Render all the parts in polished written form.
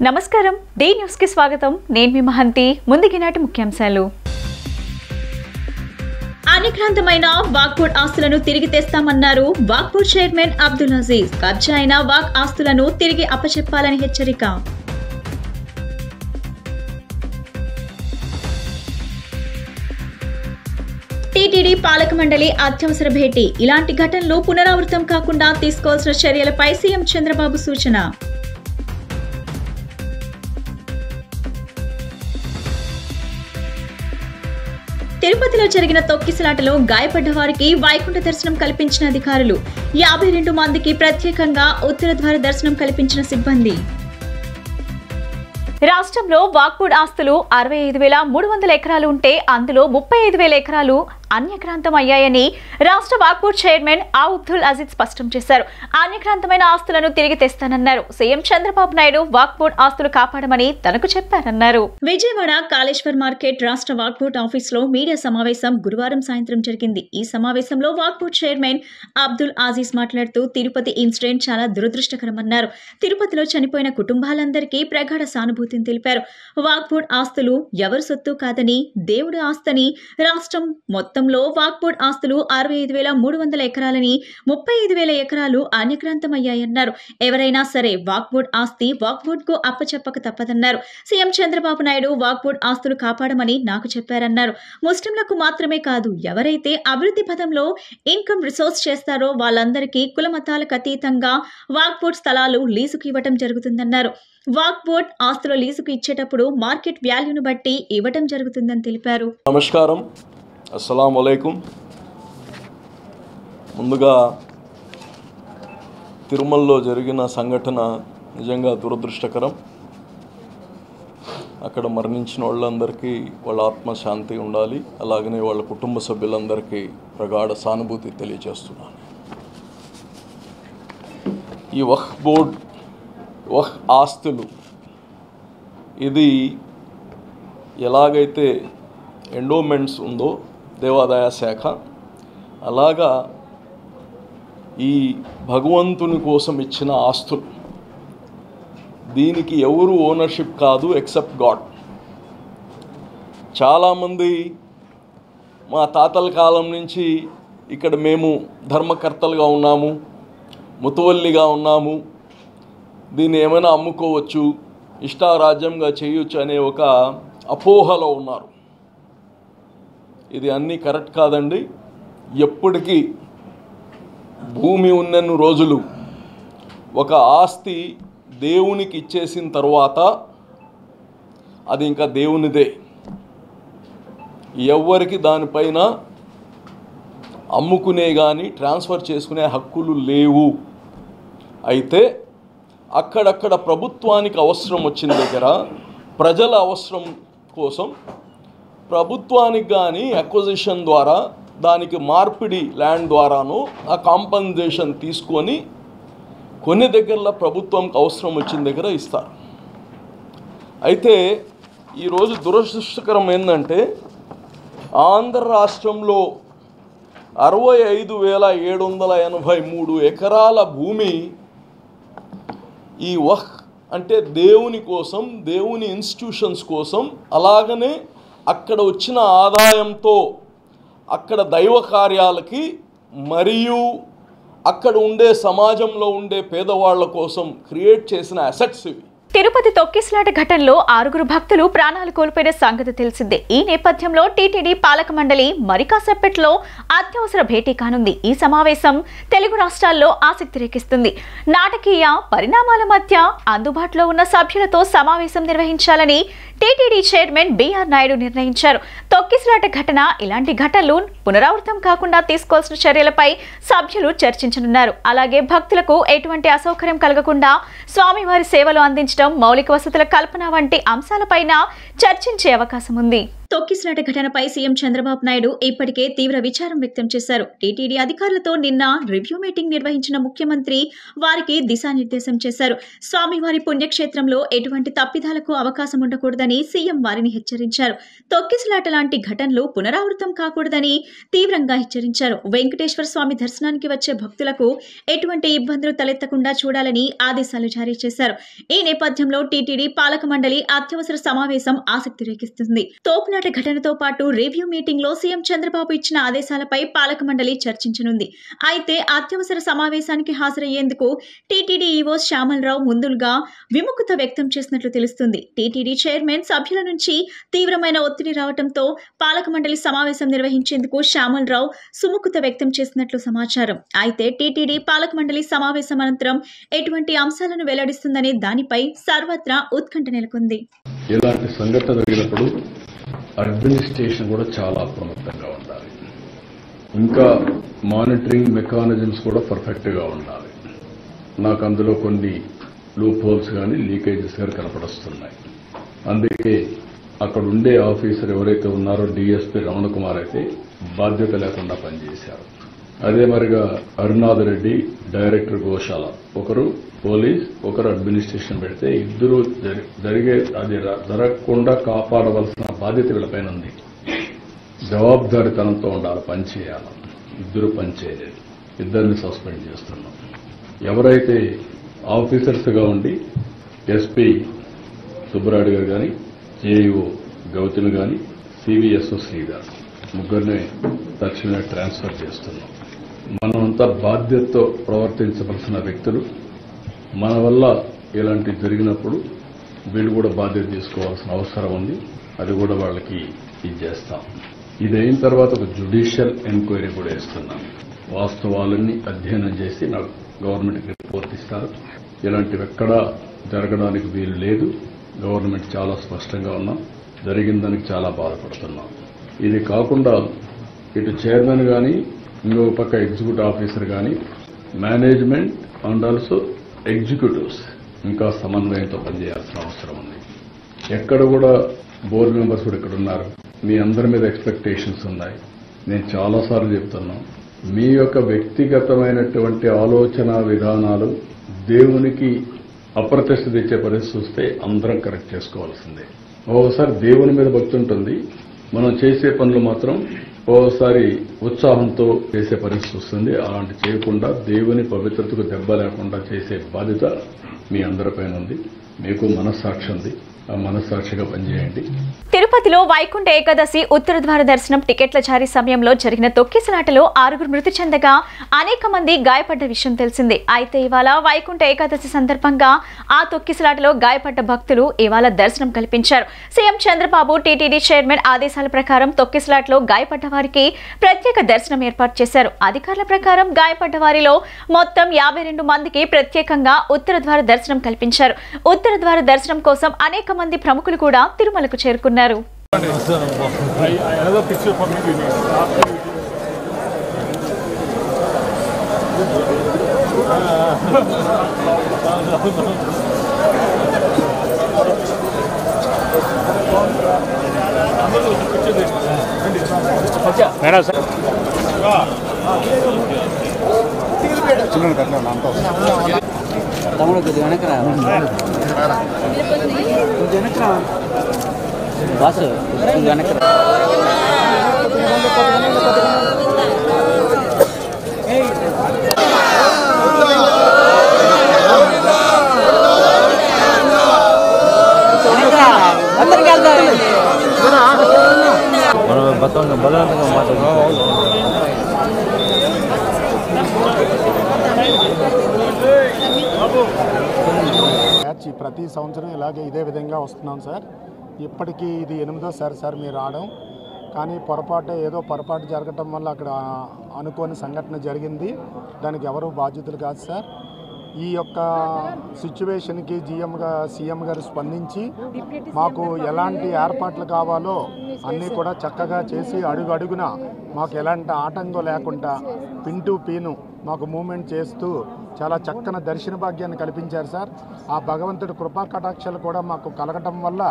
నమస్కారం day news కి స్వాగతం నేను మీ మహంతి ముందుగినాటి ముఖ్యాంశాలు అనిక్రాంతమైన వాక్బోర్డ్ ఆస్తులను తిరిగి తెస్తామన్నారు వాక్బోర్డ్ చైర్మన్ అబ్దుల్ అజీజ్ కబ్జా అయిన వాక్ ఆస్తులను తిరిగి అప్పచెప్పాలని హెచ్చరిక టీటీడీ పాలక మండలి అత్యవసర భేటీ ఇలాంటి ఘటనలు పునరావృతం కాకుండా తీసుకోవాల్సిన చర్యలపై సీఎం చంద్రబాబు సూచన తిరుపతిలో జరిగిన తొక్కిసలాటలో గాయపడ్డ వారికి వైకుంఠ దర్శనం కల్పించిన అధికారులు 52 మందికి ప్రత్యేకంగా ఉత్తర ద్వార దర్శనం కల్పించిన సిబ్బంది రాష్ట్రంలో వాక్బోర్డ్ ఆస్తులు 65,300 ఎకరాలు ఉంటే అందులో 35,000 ఎకరాలు అన్యక్రాంతం అయ్యాయని రాష్ట్ర వాక్బోర్డ్ చైర్మన్ అబ్దుల్ అజీజ్ స్పష్టం చేశారు. అన్యక్రాంతమైన ఆస్తులను తిరిగి తెస్తానన్నారు. సీఎం చంద్రబాబు నాయుడు వాక్బోర్డ్ ఆస్తులు కాపాడమని తనకు చెప్పారన్నారు. విజయవాడ కాళేశ్వర్ మార్కెట్ రాష్ట్ర వాక్బోర్డ్ ఆఫీస్ లో మీడియా సమావేశం గురువారం సాయంత్రం జరిగింది. ఈ సమావేశంలో వాక్బోర్డ్ చైర్మన్ అబ్దుల్ అజీజ్ మాట్లాడుతూ తిరుపతి ఇన్సిడెంట్ చాలా దురదృష్టకరమన్నారు. తిరుపతిలో చనిపోయిన కుటుంబాలందరికీ ప్రగాఢ సానుభూతిని తెలిపారు. వాక్బోర్డ్ ఆస్తులు ఎవరి సొత్తు కాదని దేవుడి ఆస్తని రాష్ట్రం మొత్తం వాక్బోర్డ్ ఆస్తులు 65,300 ఎకరాలని 35,000 ఎకరాలు అన్యక్రాంతమయ్యాయన్నారు. ఎవరైనా సరే వాక్బోర్డ్ ఆస్తి వాక్బోర్డ్ కు అప్పచెప్పక తప్పదన్నారు. సీఎం చంద్రబాబు నాయుడు వాక్బోర్డ్ ఆస్తులు కాపాడమని నాకు చెప్పారన్నారు. ముస్లింలకు మాత్రమే కాదు ఎవరైతే అభివృద్ధి పథంలో ఇన్కమ్ రిసోర్స్ చేస్తారో వాళ్ళందరికీ కుల మతాలకు అతీతంగా వాక్బోర్డ్ స్థలాలు లీజుకు ఇవ్వటం జరుగుతుందన్నారు. వాక్బోర్డ్ ఆస్తుల లీజుకు ఇచ్చేటప్పుడు మార్కెట్ వాల్యూను బట్టి ఇవ్వటం జరుగుతుందని తెలిపారు. నమస్కారం, అస్సలాము అలైకుం. ముందుగా తిరుమలలో జరిగిన సంఘటన నిజంగా దురదృష్టకరం. అక్కడ మరణించిన వాళ్ళందరికీ వాళ్ళ ఆత్మశాంతి ఉండాలి. అలాగనే వాళ్ళ కుటుంబ సభ్యులందరికీ ప్రగాఢ సానుభూతి తెలియజేస్తున్నాను. ఈ వక్ఫ్ ఆస్తులు ఇది ఎలాగైతే ఎండోమెంట్స్ ఉందో దేవాదాయ శాఖ, అలాగా ఈ భగవంతుని కోసం ఇచ్చిన ఆస్తులు, దీనికి ఎవరు ఓనర్షిప్ కాదు ఎక్సెప్ట్ గాడ్. చాలామంది మా తాతల కాలం నుంచి ఇక్కడ మేము ధర్మకర్తలుగా ఉన్నాము, ముతవల్లిగా ఉన్నాము, దీన్ని ఏమైనా అమ్ముకోవచ్చు, ఇష్టారాజ్యంగా చేయొచ్చు అనే ఒక అపోహలో ఉన్నారు. ఇది అన్నీ కరెక్ట్ కాదండి. ఎప్పటికీ భూమి ఉన్నన్ని రోజులు ఒక ఆస్తి దేవునికి ఇచ్చేసిన తర్వాత అది ఇంకా దేవునిదే. ఎవ్వరికి దానిపైన అమ్ముకునే కానీ ట్రాన్స్ఫర్ చేసుకునే హక్కులు లేవు. అయితే అక్కడక్కడ ప్రభుత్వానికి అవసరం వచ్చిన దగ్గర ప్రజల అవసరం కోసం ప్రభుత్వానికి కానీ అక్విజిషన్ ద్వారా దానికి మార్పిడి ల్యాండ్ ద్వారాను ఆ కాంపన్సేషన్ తీసుకొని కొన్ని దగ్గరలో ప్రభుత్వంకి అవసరం వచ్చిన దగ్గర ఇస్తారు. అయితే ఈరోజు దురదృష్టకరం ఏంటంటే ఆంధ్ర రాష్ట్రంలో 65,783 ఎకరాల భూమి ఈ వక్ఫ్ అంటే దేవుని కోసం, దేవుని ఇన్స్టిట్యూషన్స్ కోసం, అలాగనే అక్కడ వచ్చిన ఆదాయంతో అక్కడ దైవ కార్యాలకి మరియు అక్కడ ఉండే సమాజంలో ఉండే పేదవాళ్ల కోసం క్రియేట్ చేసిన అసెట్స్ ఇవి. తిరుపతి తొక్కిసలాట ఘటనలో 6 భక్తులు ప్రాణాలు కోల్పోయిన సంగతి తెలిసిందే. ఈ నేపథ్యంలో టీటీడీ పాలక మండలి మరి కాసేపట్లో అత్యవసర భేటీ కానుంది. ఈ సమావేశం తెలుగు రాష్ట్రాల్లో ఆసక్తి రేకిస్తుంది. నాటకీయ పరిణామాల మధ్య అందుబాటులో ఉన్న సభ్యులతో సమావేశం నిర్వహించాలని టీటీడీ చైర్మన్ బిఆర్ నాయుడు నిర్ణయించారు. తొక్కిసలాట ఘటన ఇలాంటి ఘటనలు పునరావృతం కాకుండా తీసుకోవాల్సిన చర్యలపై సభ్యులు చర్చించనున్నారు. అలాగే భక్తులకు ఎటువంటి అసౌకర్యం కలగకుండా స్వామివారి సేవలు అందించడం, మౌలిక వసతుల కల్పన వంటి అంశాలపైన చర్చించే అవకాశం ఉంది. తొక్కిసలాట ఘటనపై సీఎం చంద్రబాబు నాయుడు ఇప్పటికే తీవ్ర విచారం వ్యక్తం చేశారు. టీటీడీ అధికారులతో నిన్న రివ్యూ మీటింగ్ నిర్వహించిన ముఖ్యమంత్రి వారికి దిశానిర్దేశం చేశారు. స్వామివారి పుణ్యక్షేత్రంలో ఎటువంటి తప్పిదాలకు అవకాశం ఉండకూడదని సీఎం వారిని హెచ్చరించారు. తొక్కిసలాట లాంటి ఘటనలు పునరావృతం కాకూడదని తీవ్రంగా హెచ్చరించారు. వెంకటేశ్వర స్వామి దర్శనానికి వచ్చే భక్తులకు ఎటువంటి ఇబ్బందులు తలెత్తకుండా చూడాలని ఆదేశాలు జారీ చేశారు. ఈ నేపథ్యంలో టీటీడీ పాలక మండలి అత్యవసర సమావేశం ఆసక్తి రేకిస్తుంది. తోపులాట ఘటనతో పాటు రివ్యూ మీటింగ్ లో సీఎం చంద్రబాబు ఇచ్చిన ఆదేశాలపై పాలక మండలి చర్చించనుంది. అయితే అత్యవసర సమావేశానికి హాజరయ్యేందుకు టీటీడీ ఈవో శ్యామలరావు ముందుగా విముఖత వ్యక్తం చేసినట్లు తెలుస్తుంది. టీటీడీ చైర్మన్ సభ్యుల నుంచి తీవ్రమైన ఒత్తిడి రావడంతో పాలక మండలి సమావేశం నిర్వహించేందుకు శ్యామలరావు సుముఖత వ్యక్తం చేసినట్లు సమాచారం. అయితే టీటీడీ పాలక మండలి సమావేశం అనంతరం ఎటువంటి అంశాలను వెల్లడిస్తుందనే దానిపై సర్వత్రా ఉత్కంఠ నెలకొంది. ఇలాంటి సంఘటన జరిగినప్పుడు అడ్మినిస్ట్రేషన్ కూడా చాలా అప్రమత్తంగా ఉండాలి. ఇంకా మానిటరింగ్ మెకానిజమ్స్ కూడా పర్ఫెక్ట్గా ఉండాలి. నాకు అందులో కొన్ని లూప్ హోల్స్ కానీ లీకేజెస్ కానీ కనపడొస్తున్నాయి. అందుకే అక్కడ ఉండే ఆఫీసర్ ఎవరైతే ఉన్నారో డిఎస్పీ రమణ కుమార్ అయితే బాధ్యత లేకుండా పనిచేశారు. అదే మరిగా అరుణాథ్ రెడ్డి డైరెక్టర్ గోశాల, ఒకరు పోలీస్ ఒకరు అడ్మినిస్ట్రేషన్ పెడితే ఇద్దరు జరిగే అది జరగకుండా కాపాడవలసిన బాధ్యత వీళ్ళపైన ఉంది. జవాబుదారితనంతో ఉండాలి, పనిచేయాలి. ఇద్దరు పనిచేయలేదు, ఇద్దరిని సస్పెండ్ చేస్తున్నాం. ఎవరైతే ఆఫీసర్స్గా ఉండి ఎస్పీ సుబ్బరాయుడు గారు కానీ జేఈఓ గౌతమ్ కానీ సివిఎస్ఓ శ్రీధర్ ముగ్గురిని తక్షణమే ట్రాన్స్ఫర్ చేస్తున్నాం. మనమంతా బాధ్యతతో ప్రవర్తించవలసిన వ్యక్తులు. మన వల్ల ఇలాంటివి జరిగినప్పుడు వీళ్ళు కూడా బాధ్యత తీసుకోవాల్సిన అవసరం ఉంది. అది కూడా వాళ్ళకి ఇది చేస్తాం. ఇది అయిన తర్వాత ఒక జ్యుడిషియల్ ఎంక్వైరీ కూడా వేస్తున్నాం. వాస్తవాలన్నీ అధ్యయనం చేసి నాకు గవర్నమెంట్కి రిపోర్ట్ ఇస్తారు. ఇలాంటివి ఎక్కడా జరగడానికి వీలు లేదు. గవర్నమెంట్ చాలా స్పష్టంగా ఉన్నాం. జరిగిన దానికి చాలా బాధపడుతున్నాం. ఇది కాకుండా ఇటు చైర్మన్ కానీ ఇంకొక పక్క ఎగ్జిక్యూటివ్ ఆఫీసర్ కానీ మేనేజ్మెంట్ అండ్ ఆల్సో ఎగ్జిక్యూటివ్స్ ఇంకా సమన్వయంతో పనిచేయాల్సిన అవసరం ఉంది. ఎక్కడ కూడా బోర్డు మెంబర్స్ కూడా ఇక్కడ ఉన్నారు. మీ అందరి మీద ఎక్స్పెక్టేషన్స్ ఉన్నాయి. నేను చాలాసార్లు చెప్తున్నాను, మీ యొక్క వ్యక్తిగతమైనటువంటి ఆలోచన విధానాలు దేవునికి అప్రతిష్ట తెచ్చే పరిస్థితి వస్తే అందరం కరెక్ట్ చేసుకోవాల్సిందే. ఒకసారి దేవుని మీద భక్తి ఉంటుంది, మనం చేసే పనులు మాత్రం ఓసారి ఉత్సాహంతో చేసే పరిస్థితి వస్తుంది. అలాంటి చేయకుండా దేవుని పవిత్రతకు దెబ్బ లేకుండా చేసే బాధ్యత మీ అందరిపైన ఉంది. మీకు మనస్సాక్షి ఉంది, ఆ మనస్సాక్షిగా పనిచేయండి. తిరుపతిలో వైకుంఠ ఏకాదశి ఉత్తర ద్వార దర్శనం టికెట్ల జారీ సమయంలో జరిగిన తొక్కిసలాటలో 6 మృతి చెందగా అనేక మంది గాయపడ్డ విషయం తెలిసిందే. అయితే ఇవాళ వైకుంఠ ఏకాదశి సందర్భంగా ఆ తొక్కిసలాటలో గాయపడ్డ భక్తులు ఇవాళ దర్శనం కల్పించారు. సీఎం చంద్రబాబు టీటీడీ చైర్మన్ ఆదేశాల ప్రకారం తొక్కిసలాటలో గాయపడ్డ వారికి ప్రత్యేక దర్శనం ఏర్పాటు చేశారు. అధికారుల ప్రకారం గాయపడ్డ వారిలో మొత్తం 52 మందికి ప్రత్యేకంగా ఉత్తర ద్వార దర్శనం కల్పించారు. ఉత్తర ద్వార దర్శనం కోసం అనేక మంది ప్రముఖులు కూడా తిరుమలకు చేరుకున్నారు. ప్రతి సంవత్సరం ఇలాగే ఇదే విధంగా వస్తున్నాం సార్. ఇప్పటికీ ఇది 8వ సార్ మీరు రావడం. కానీ పొరపాటు జరగటం వల్ల అక్కడ అనుకోని సంఘటన జరిగింది. దానికి ఎవరు బాధ్యతలు కాదు సార్. ఈ యొక్క సిచ్యువేషన్కి సీఎం గారు స్పందించి మాకు ఎలాంటి ఏర్పాట్లు కావాలో అన్నీ కూడా చక్కగా చేసి అడుగున మాకు ఎలాంటి ఆటంకం లేకుండా పిన్ టు పిన్ మాకు మూమెంట్ చేస్తూ చాలా చక్కని దర్శన భాగ్యాన్ని కల్పించారు సార్. ఆ భగవంతుడి కృపా కటాక్షాలు కూడా మాకు కలగటం వల్ల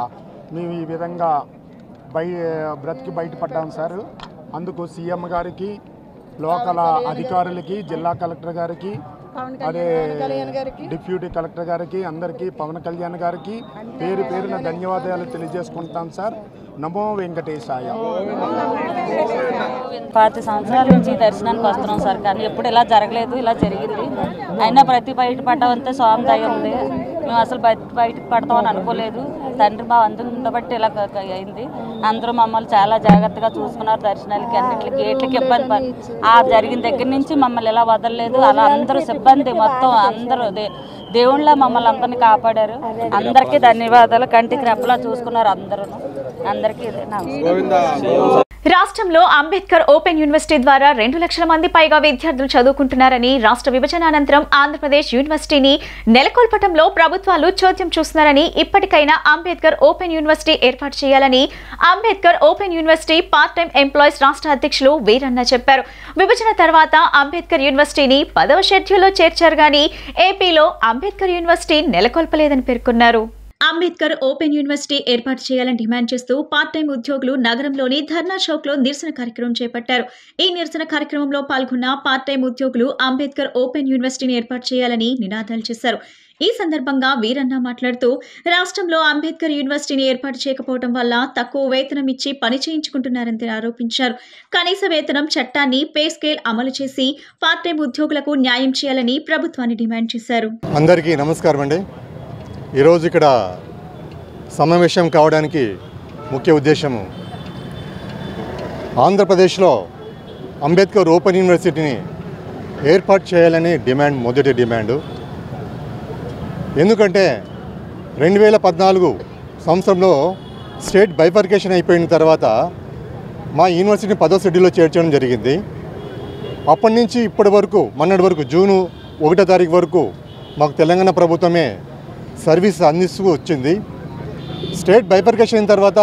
మేము ఈ విధంగా బ్రతికి బయటపడ్డాం సార్. అందుకు సీఎం గారికి, లోకల్ అధికారులకి, జిల్లా కలెక్టర్ గారికి, అదే డిప్యూటీ కలెక్టర్ గారికి, అందరికీ, పవన్ కళ్యాణ్ గారికి పేరు పేరున ధన్యవాదాలు తెలియజేసుకుంటాం సార్. నమో వెంకటేశాయ. 10 సంవత్సరాల నుంచి దర్శనానికి వస్తున్నాం సార్, కానీ ఎప్పుడు ఇలా జరగలేదు. ఇలా జరిగింది. అయినా ప్రతి బయట పడ్డామంటే స్వామి దయ ఉంది. మేము అసలు బయటకు పడతామని అనుకోలేదు. తండ్రి మా అందుబట్టి ఇలా అయింది. అందరూ మమ్మల్ని చాలా జాగ్రత్తగా చూసుకున్నారు. దర్శనాలకి అన్నింటికి గేట్లకి ఇబ్బంది జరిగిన దగ్గర నుంచి మమ్మల్ని ఇలా వదలలేదు. అలా అందరూ సిబ్బంది మొత్తం అందరూ దేవుళ్ళ మమ్మల్ని అందరినీ కాపాడారు. అందరికీ ధన్యవాదాలు. కంటికి రెప్పలా చూసుకున్నారు అందరూ. అందరికీ రాష్ట్రంలో అంబేద్కర్ ఓపెన్ యూనివర్సిటీ ద్వారా 2 లక్షల మంది పైగా విద్యార్థులు చదువుకుంటున్నారని, రాష్ట్ర విభజన అనంతరం ఆంధ్రప్రదేశ్ యూనివర్సిటీని నెలకొల్పటంలో ప్రభుత్వాలు చోద్యం చూస్తున్నారని, ఇప్పటికైనా అంబేద్కర్ ఓపెన్ యూనివర్సిటీ ఏర్పాటు చేయాలని Ambedkar open university part time employees రాష్ట్ర అధ్యక్షులు వీరన్న చెప్పారు. విభజన తర్వాత అంబేద్కర్ యూనివర్సిటీని 10వ షెడ్యూల్లో చేర్చారు గానీ ఏపీలో అంబేద్కర్ యూనివర్సిటీ నెలకొల్పలేదని పేర్కొన్నారు. అంబేద్కర్ ఓపెన్ యూనివర్సిటీ ఏర్పాటు చేయాలని డిమాండ్ చేస్తూ పార్ట్ టైం ఉద్యోగులు నగరంలోని ధర్నా చౌక్ లో నిరసన కార్యక్రమం చేపట్టారు. ఈ నిరసన కార్యక్రమంలో పాల్గొన్న పార్ట్ టైం ఉద్యోగులు అంబేద్కర్ ఓపెన్ యూనివర్సిటీని ఏర్పాటు చేయాలని నినాదాలు చేశారు. ఈ సందర్భంగా వీరన్న మాట్లాడుతూ, రాష్ట్రంలో అంబేద్కర్ యూనివర్సిటీని ఏర్పాటు చేయకపోవడం వల్ల తక్కువ వేతనం ఇచ్చి పని చేయించుకుంటున్నారని ఆరోపించారు. కనీస వేతనం చట్టాన్ని, పే స్కేల్ అమలు చేసి పార్ట్ టైం ఉద్యోగులకు న్యాయం చేయాలని ప్రభుత్వాన్ని డిమాండ్ చేశారు. అందరికీ నమస్కారం అండి. ఈరోజు ఇక్కడ సమావేశం కావడానికి ముఖ్య ఉద్దేశము, ఆంధ్రప్రదేశ్లో అంబేద్కర్ ఓపెన్ యూనివర్సిటీని ఏర్పాటు చేయాలని డిమాండ్, మొదటి డిమాండు. ఎందుకంటే 2014 సంవత్సరంలో స్టేట్ బైఫర్కేషన్ అయిపోయిన తర్వాత మా యూనివర్సిటీని 10వ షెడ్యూల్లో చేర్చడం జరిగింది. అప్పటి నుంచి ఇప్పటి వరకు, మొన్నటి వరకు జూన్ 1వ తారీఖు వరకు మాకు తెలంగాణ ప్రభుత్వమే సర్వీస్ అందిస్తూ వచ్చింది. స్టేట్ బైఫర్కేషన్ అయిన తర్వాత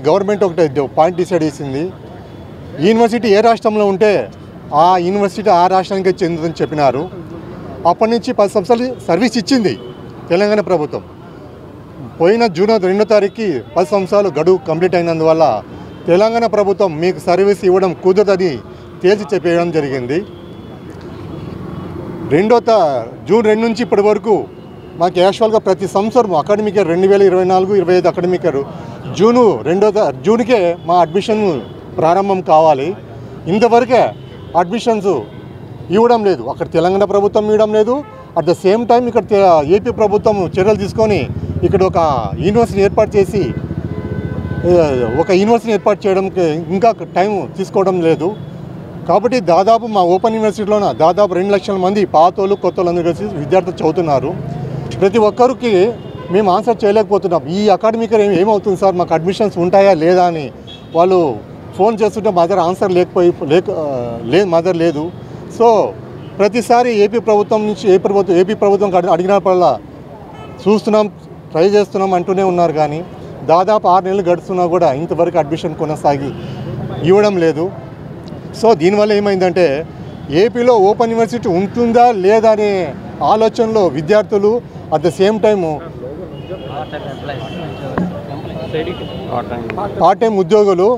గవర్నమెంట్ ఒకటి పాయింట్ డిసైడ్ చేసింది, యూనివర్సిటీ ఏ రాష్ట్రంలో ఉంటే ఆ యూనివర్సిటీ ఆ రాష్ట్రానికి చెందుతుందని చెప్పినారు. అప్పటి నుంచి 10 సంవత్సరాలు సర్వీస్ ఇచ్చింది తెలంగాణ ప్రభుత్వం. పోయిన జూన్ 2వ తారీఖుకి 10 సంవత్సరాలు గడువు కంప్లీట్ అయినందువల్ల తెలంగాణ ప్రభుత్వం మీకు సర్వీస్ ఇవ్వడం కుదరదని తేల్చి చెప్పేయడం జరిగింది. జూన్ 2 నుంచి ఇప్పటి వరకు మాకు యాక్చువల్గా ప్రతి సంవత్సరం అకాడమిక్ ఇయర్ 2024-25 అకాడమిక్ ఇయర్ జూన్కే మా అడ్మిషన్ ప్రారంభం కావాలి. ఇంతవరకే అడ్మిషన్స్ ఇవ్వడం లేదు. అక్కడ తెలంగాణ ప్రభుత్వం ఇవ్వడం లేదు. అట్ ద సేమ్ టైం ఇక్కడ ఏపీ ప్రభుత్వం చర్యలు తీసుకొని ఇక్కడ ఒక యూనివర్సిటీ ఏర్పాటు చేసి ఏర్పాటు చేయడానికి ఇంకా టైం తీసుకోవడం లేదు. కాబట్టి దాదాపు మా ఓపెన్ యూనివర్సిటీలోన దాదాపు 2 లక్షల మంది పాతోళ్ళు కొత్తోళ్ళు అందరూ కలిసి విద్యార్థులు చదువుతున్నారు. ప్రతి ఒక్కరికి మేము ఆన్సర్ చేయలేకపోతున్నాం. ఈ అకాడమిక్ ఇయర్ ఏమవుతుంది సార్, మాకు అడ్మిషన్స్ ఉంటాయా లేదా అని వాళ్ళు ఫోన్ చేస్తుంటే మా దగ్గర ఆన్సర్ మా దగ్గర లేదు. సో ప్రతిసారి ఏపీ ప్రభుత్వం అడిగినప్పుడల్లా చూస్తున్నాం, ట్రై చేస్తున్నాం అంటూనే ఉన్నారు. కానీ దాదాపు 6 నెలలు గడుస్తున్నా కూడా ఇంతవరకు అడ్మిషన్ కొనసాగి ఇవ్వడం లేదు. సో దీనివల్ల ఏమైందంటే ఏపీలో ఓపెన్ యూనివర్సిటీ ఉంటుందా లేదా అనే ఆలోచనలో విద్యార్థులు, at the same time part time ఉద్యోగులు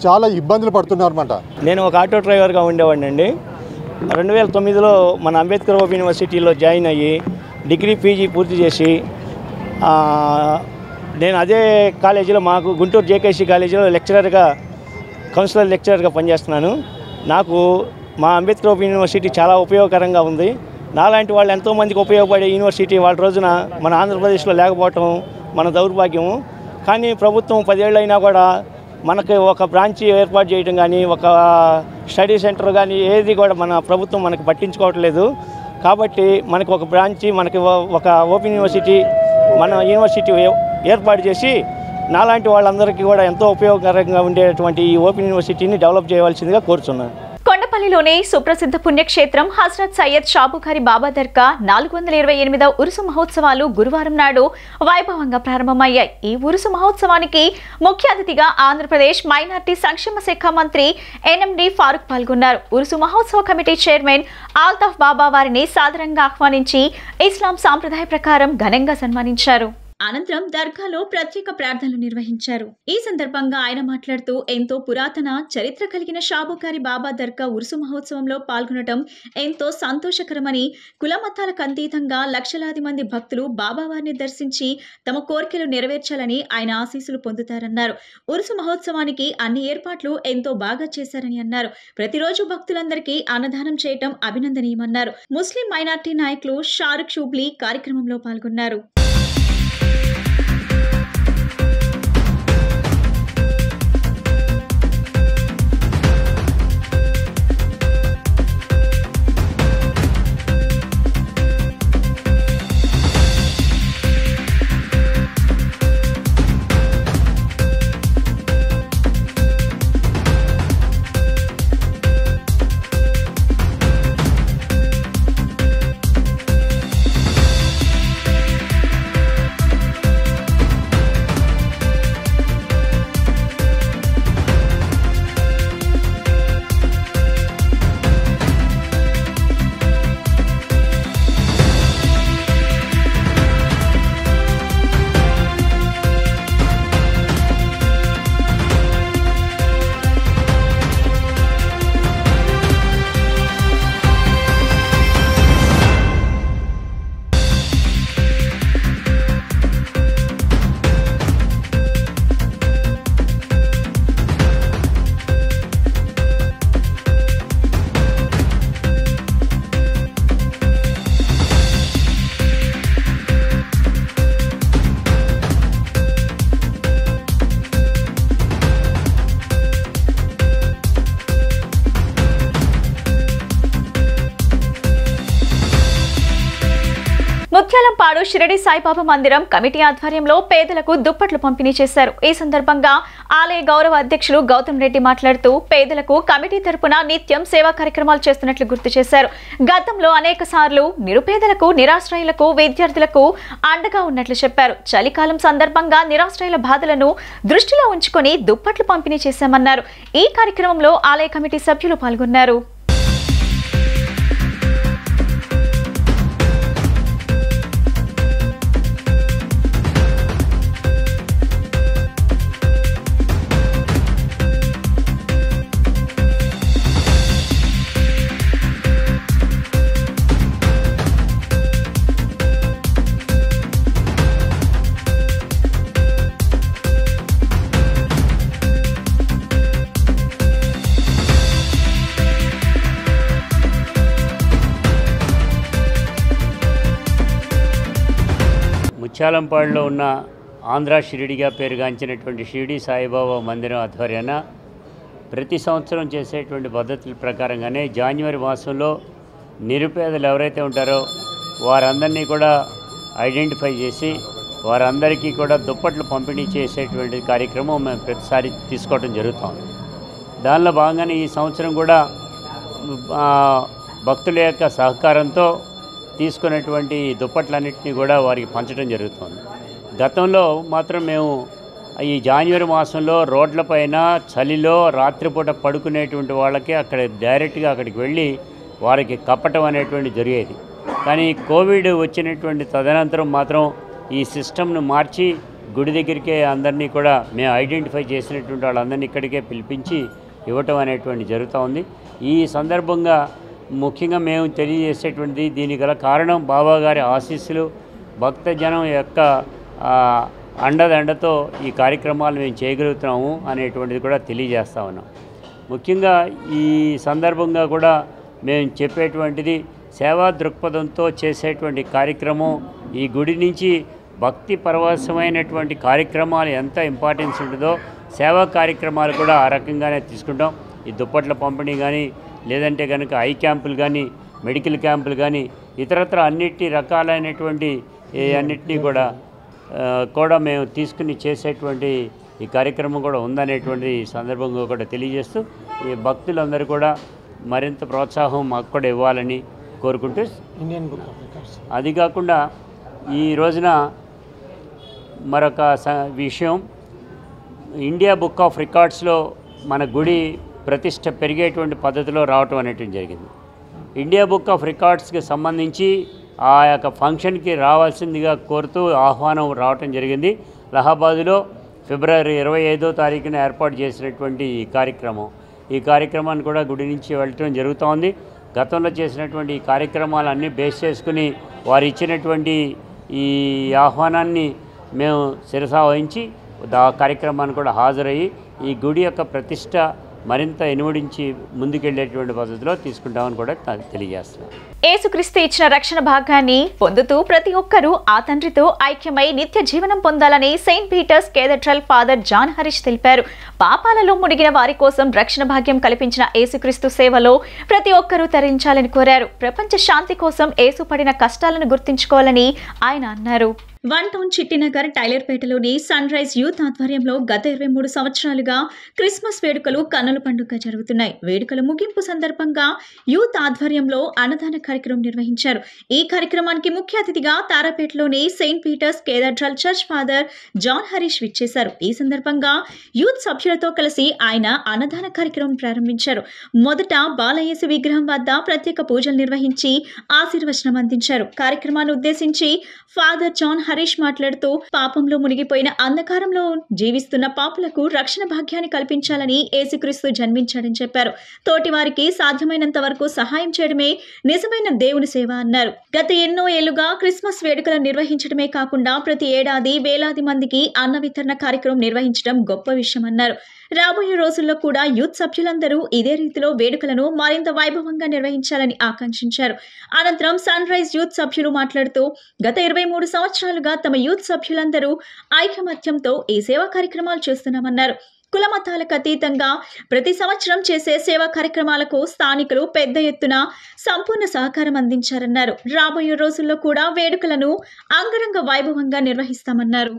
చాలా ఇబ్బందులు పడుతున్నారన్నమాట. నేను ఒక ఆటో డ్రైవర్గా ఉండేవాడిని అండి. 2009లో మన అంబేద్కర్ ఓపెన్ యూనివర్సిటీలో జాయిన్ అయ్యి డిగ్రీ పీజీ పూర్తి చేసి నేను అదే కాలేజీలో మాకు గుంటూరు జేకేసీ కాలేజీలో కౌన్సిలర్ లెక్చరర్గా పనిచేస్తున్నాను. నాకు మా అంబేద్కర్ ఓపెన్ యూనివర్సిటీ చాలా ఉపయోగకరంగా ఉంది. నాలాంటి వాళ్ళు ఎంతోమందికి ఉపయోగపడే యూనివర్సిటీ వాళ్ళ రోజున మన ఆంధ్రప్రదేశ్లో లేకపోవటం మన దౌర్భాగ్యము. కానీ ప్రభుత్వం 10 ఏళ్ళు అయినా కూడా మనకి ఒక బ్రాంచ్ ఏర్పాటు చేయడం కానీ, ఒక స్టడీ సెంటర్ కానీ ఏది కూడా మన ప్రభుత్వం మనకి పట్టించుకోవట్లేదు. కాబట్టి మనకి ఒక బ్రాంచి, మనకి ఒక ఓపెన్ యూనివర్సిటీ, మన యూనివర్సిటీ ఏర్పాటు చేసి నాలాంటి వాళ్ళందరికీ కూడా ఎంతో ఉపయోగకరంగా ఉండేటువంటి ఈ ఓపెన్ యూనివర్సిటీని డెవలప్ చేయవలసిందిగా కోరుతున్నాను. కొండపల్లిలోని సుప్రసిద్ధ పుణ్యక్షేత్రం హజరత్ సయ్యద్ షాబుఖారి బాబా దర్గా 428వ ఉరుసు మహోత్సవాలు గురువారం నాడు వైభవంగా ప్రారంభమయ్యాయి. ఈ ఉరుసు మహోత్సవానికి ముఖ్య అతిథిగా ఆంధ్రప్రదేశ్ మైనార్టీ సంక్షేమ శాఖ మంత్రి ఎన్ఎండి ఫారూక్ పాల్గొన్నారు. ఉరుసు మహోత్సవ కమిటీ చైర్మన్ ఆల్తాఫ్ బాబా వారిని సాదరంగా ఆహ్వానించి ఇస్లాం సాంప్రదాయ ప్రకారం ఘనంగా సన్మానించారు. అనంతరం దర్గాలో ప్రత్యేక ప్రార్థనలు నిర్వహించారు. ఈ సందర్భంగా ఆయన మాట్లాడుతూ ఎంతో పురాతన చరిత్ర కలిగిన షాబుకారి బాబా దర్గా ఉరుసు మహోత్సవంలో పాల్గొనడం ఎంతో సంతోషకరమని, కులమతాలకు అతీతంగా లక్షలాది మంది భక్తులు బాబావారిని దర్శించి తమ కోరికలు నెరవేర్చాలని ఆయన ఆశీస్సులు పొందుతారన్నారు. ఉరుసు మహోత్సవానికి అన్ని ఏర్పాట్లు ఎంతో బాగా చేశారని అన్నారు. ప్రతిరోజు భక్తులందరికీ అన్నదానం చేయటం అభినందనీయమన్నారు. ముస్లిం మైనార్టీ నాయకులు షారుఖ్ షూబ్లీ కార్యక్రమంలో పాల్గొన్నారు. ముత్యాలంపాడు షిరిడి సాయిబాబా మందిరం కమిటీ ఆధ్వర్యంలో పేదలకు దుప్పట్లు పంపిణీ చేశారు. ఈ సందర్భంగా ఆలయ గౌరవ అధ్యక్షులు గౌతమ్ రెడ్డి మాట్లాడుతూ పేదలకు కమిటీ తరపున నిత్యం సేవా కార్యక్రమాలు చేస్తున్నట్లు గుర్తు చేశారు. గతంలో అనేక సార్లు నిరుపేదలకు, నిరాశ్రయులకు, విద్యార్థులకు అండగా ఉన్నట్లు చెప్పారు. చలికాలం సందర్భంగా నిరాశ్రయుల బాధలను దృష్టిలో ఉంచుకొని దుప్పట్లు పంపిణీ చేశామన్నారు. ఈ కార్యక్రమంలో ఆలయ కమిటీ సభ్యులు పాల్గొన్నారు. ముత్యాలంపాడులో ఉన్న ఆంధ్ర షిరిడిగా పేరుగాంచినటువంటి షిరిడి సాయిబాబా మందిరం ఆధ్వర్యాన ప్రతి సంవత్సరం చేసేటువంటి పద్ధతుల ప్రకారంగానే జనవరి మాసంలో నిరుపేదలు ఎవరైతే ఉంటారో వారందరినీ కూడా ఐడెంటిఫై చేసి వారందరికీ కూడా దుప్పట్లు పంపిణీ చేసేటువంటి కార్యక్రమం మేము ప్రతిసారి తీసుకోవడం జరుగుతుంది. దానిలో భాగంగానే ఈ సంవత్సరం కూడా భక్తుల యొక్క సహకారంతో తీసుకున్నటువంటి దుప్పట్లన్నింటినీ కూడా వారికి పంచడం జరుగుతుంది. గతంలో మాత్రం మేము ఈ జనవరి మాసంలో రోడ్లపైన చలిలో రాత్రిపూట పడుకునేటువంటి వాళ్ళకి అక్కడ డైరెక్ట్గా అక్కడికి వెళ్ళి వారికి కప్పటం అనేటువంటి జరిగేది. కానీ కోవిడ్ వచ్చినటువంటి తదనంతరం మాత్రం ఈ సిస్టమ్ను మార్చి గుడి దగ్గరికే అందరినీ కూడా మేము ఐడెంటిఫై చేసినటువంటి వాళ్ళందరినీ ఇక్కడికే పిలిపించి ఇవ్వటం అనేటువంటి జరుగుతూ ఉంది. ఈ సందర్భంగా ముఖ్యంగా మేము తెలియజేసేటువంటిది దీనికి గల కారణం బాబాగారి ఆశీస్సులు, భక్తజనం యొక్క అండదండతో ఈ కార్యక్రమాలు మేము చేయగలుగుతున్నాము అనేటువంటిది కూడా తెలియజేస్తా ఉన్నాం. ముఖ్యంగా ఈ సందర్భంగా కూడా మేము చెప్పేటువంటిది సేవా దృక్పథంతో చేసేటువంటి కార్యక్రమం ఈ గుడి నుంచి భక్తి పరవశమైనటువంటి కార్యక్రమాలు ఎంత ఇంపార్టెన్స్ ఉంటుందో సేవా కార్యక్రమాలు కూడా ఆ రకంగానే తీసుకుంటాం. ఈ దుప్పట్ల పంపిణీ కానీ లేదంటే కనుక ఐ క్యాంపులు కానీ మెడికల్ క్యాంపులు కానీ ఇతరత్ర అన్నిటి రకాలైనటువంటి అన్నిటినీ కూడా మేము తీసుకుని చేసేటువంటి ఈ కార్యక్రమం కూడా ఉందనేటువంటి సందర్భంగా కూడా తెలియజేస్తూ ఈ భక్తులందరూ కూడా మరింత ప్రోత్సాహం మాకు కూడా ఇవ్వాలని కోరుకుంటూ, అది కాకుండా ఈ రోజున మరొక విషయం, ఇండియా బుక్ ఆఫ్ రికార్డ్స్లో మన గుడి ప్రతిష్ట పెరిగేటువంటి పద్ధతిలో రావటం అనేటువంటి జరిగింది. ఇండియా బుక్ ఆఫ్ రికార్డ్స్కి సంబంధించి ఆ యొక్క ఫంక్షన్కి రావాల్సిందిగా కోరుతూ ఆహ్వానం రావటం జరిగింది. అలహాబాదులో ఫిబ్రవరి 25వ తారీఖున ఏర్పాటు చేసినటువంటి ఈ కార్యక్రమాన్ని కూడా గుడి నుంచి వెళ్ళటం జరుగుతోంది. గతంలో చేసినటువంటి ఈ కార్యక్రమాలన్నీ బేస్ చేసుకుని వారు ఇచ్చినటువంటి ఈ ఆహ్వానాన్ని మేము శిరసా వహించి ఆ కార్యక్రమాన్ని కూడా హాజరయ్యి ఈ గుడి యొక్క ప్రతిష్ట మరింత ఇనుమడించి ముందుకెళ్లేటువంటి పద్ధతిలో తీసుకుంటామని కూడా తెలియజేస్తున్నాం. యేసుక్రీస్తు ఇచ్చిన రక్షణ భాగాన్ని పొందుతూ ప్రతి ఒక్కరూ ఆ తండ్రితో ఐక్యమై నిత్య జీవనం పొందాలని Saint Peter's Cathedral father John Harish తెలిపారు. పాపాలలో మునిగిన వారి కోసం రక్షణ భాగ్యం కల్పించిన యేసుక్రీస్తు సేవలో ప్రతి ఒక్కరూ తరించాలని కోరారు. ప్రపంచ శాంతి కోసం యేసు పడిన కష్టాలను గుర్తుంచుకోవాలని ఆయన అన్నారు. వన్ టౌన్ చిట్టినగర్ టైలర్పేటలోని సన్ రైజ్ యూత్ ఆధ్వర్యంలో గత 23 సంవత్సరాలుగా క్రిస్మస్ వేడుకలు కన్నుల పండుగ జరుగుతున్నాయి. వేడుకల ముగింపు సందర్భంగా యూత్ ఆధ్వర్యంలో అన్నదాన కార్యక్రమం నిర్వహించారు. ఈ కార్యక్రమానికి ముఖ్య అతిథిగా తారాపేటలోని Saint Peter's cathedral church father John Harish విచ్చేశారు. ఈ సందర్భంగా యూత్ సభ్యులతో కలిసి ఆయన అన్నదాన కార్యక్రమం ప్రారంభించారు. మొదట బాలయేసు విగ్రహం వద్ద ప్రత్యేక పూజలు నిర్వహించి ఆశీర్వచనం అందించారు. కార్యక్రమాన్ని ఉద్దేశించి ఫాదర్ జాన్ హరీష్ మాట్లాడుతూ పాపంలో మునిగిపోయిన అంధకారంలో జీవిస్తున్న పాపులకు రక్షణ భాగ్యాన్ని కల్పించాలని యేసుక్రీస్తు జన్మించాడని చెప్పారు. తోటి వారికి సాధ్యమైనంత వరకు సహాయం చేయడమే నిజమైన దేవుని సేవ అన్నారు. గత ఎన్నో ఏళ్లుగా క్రిస్మస్ వేడుకలు నిర్వహించడమే కాకుండా ప్రతి ఏడాది వేలాది మందికి అన్న వితరణ కార్యక్రమం నిర్వహించడం గొప్ప విషయం అన్నారు. రాబోయే రోజుల్లో కూడా యూత్ సభ్యులందరూ ఇదే రీతిలో వేడుకలను మరింత వైభవంగా నిర్వహించాలని ఆకాంక్షించారు. అనంతరం సన్ రైజ్ యూత్ సభ్యులు మాట్లాడుతూ గత 23 సంవత్సరాలుగా తమ యూత్ సభ్యులందరూ ఐకమత్యంతో ఈ సేవా కార్యక్రమాలు చేస్తున్నామన్నారు. కులమతాలకు అతీతంగా ప్రతి సంవత్సరం చేసే సేవా కార్యక్రమాలకు స్థానికులు పెద్ద ఎత్తున సంపూర్ణ సహకారం అందించారన్నారు. రాబోయే రోజుల్లో కూడా వేడుకలను అంగరంగ వైభవంగా నిర్వహిస్తామన్నారు.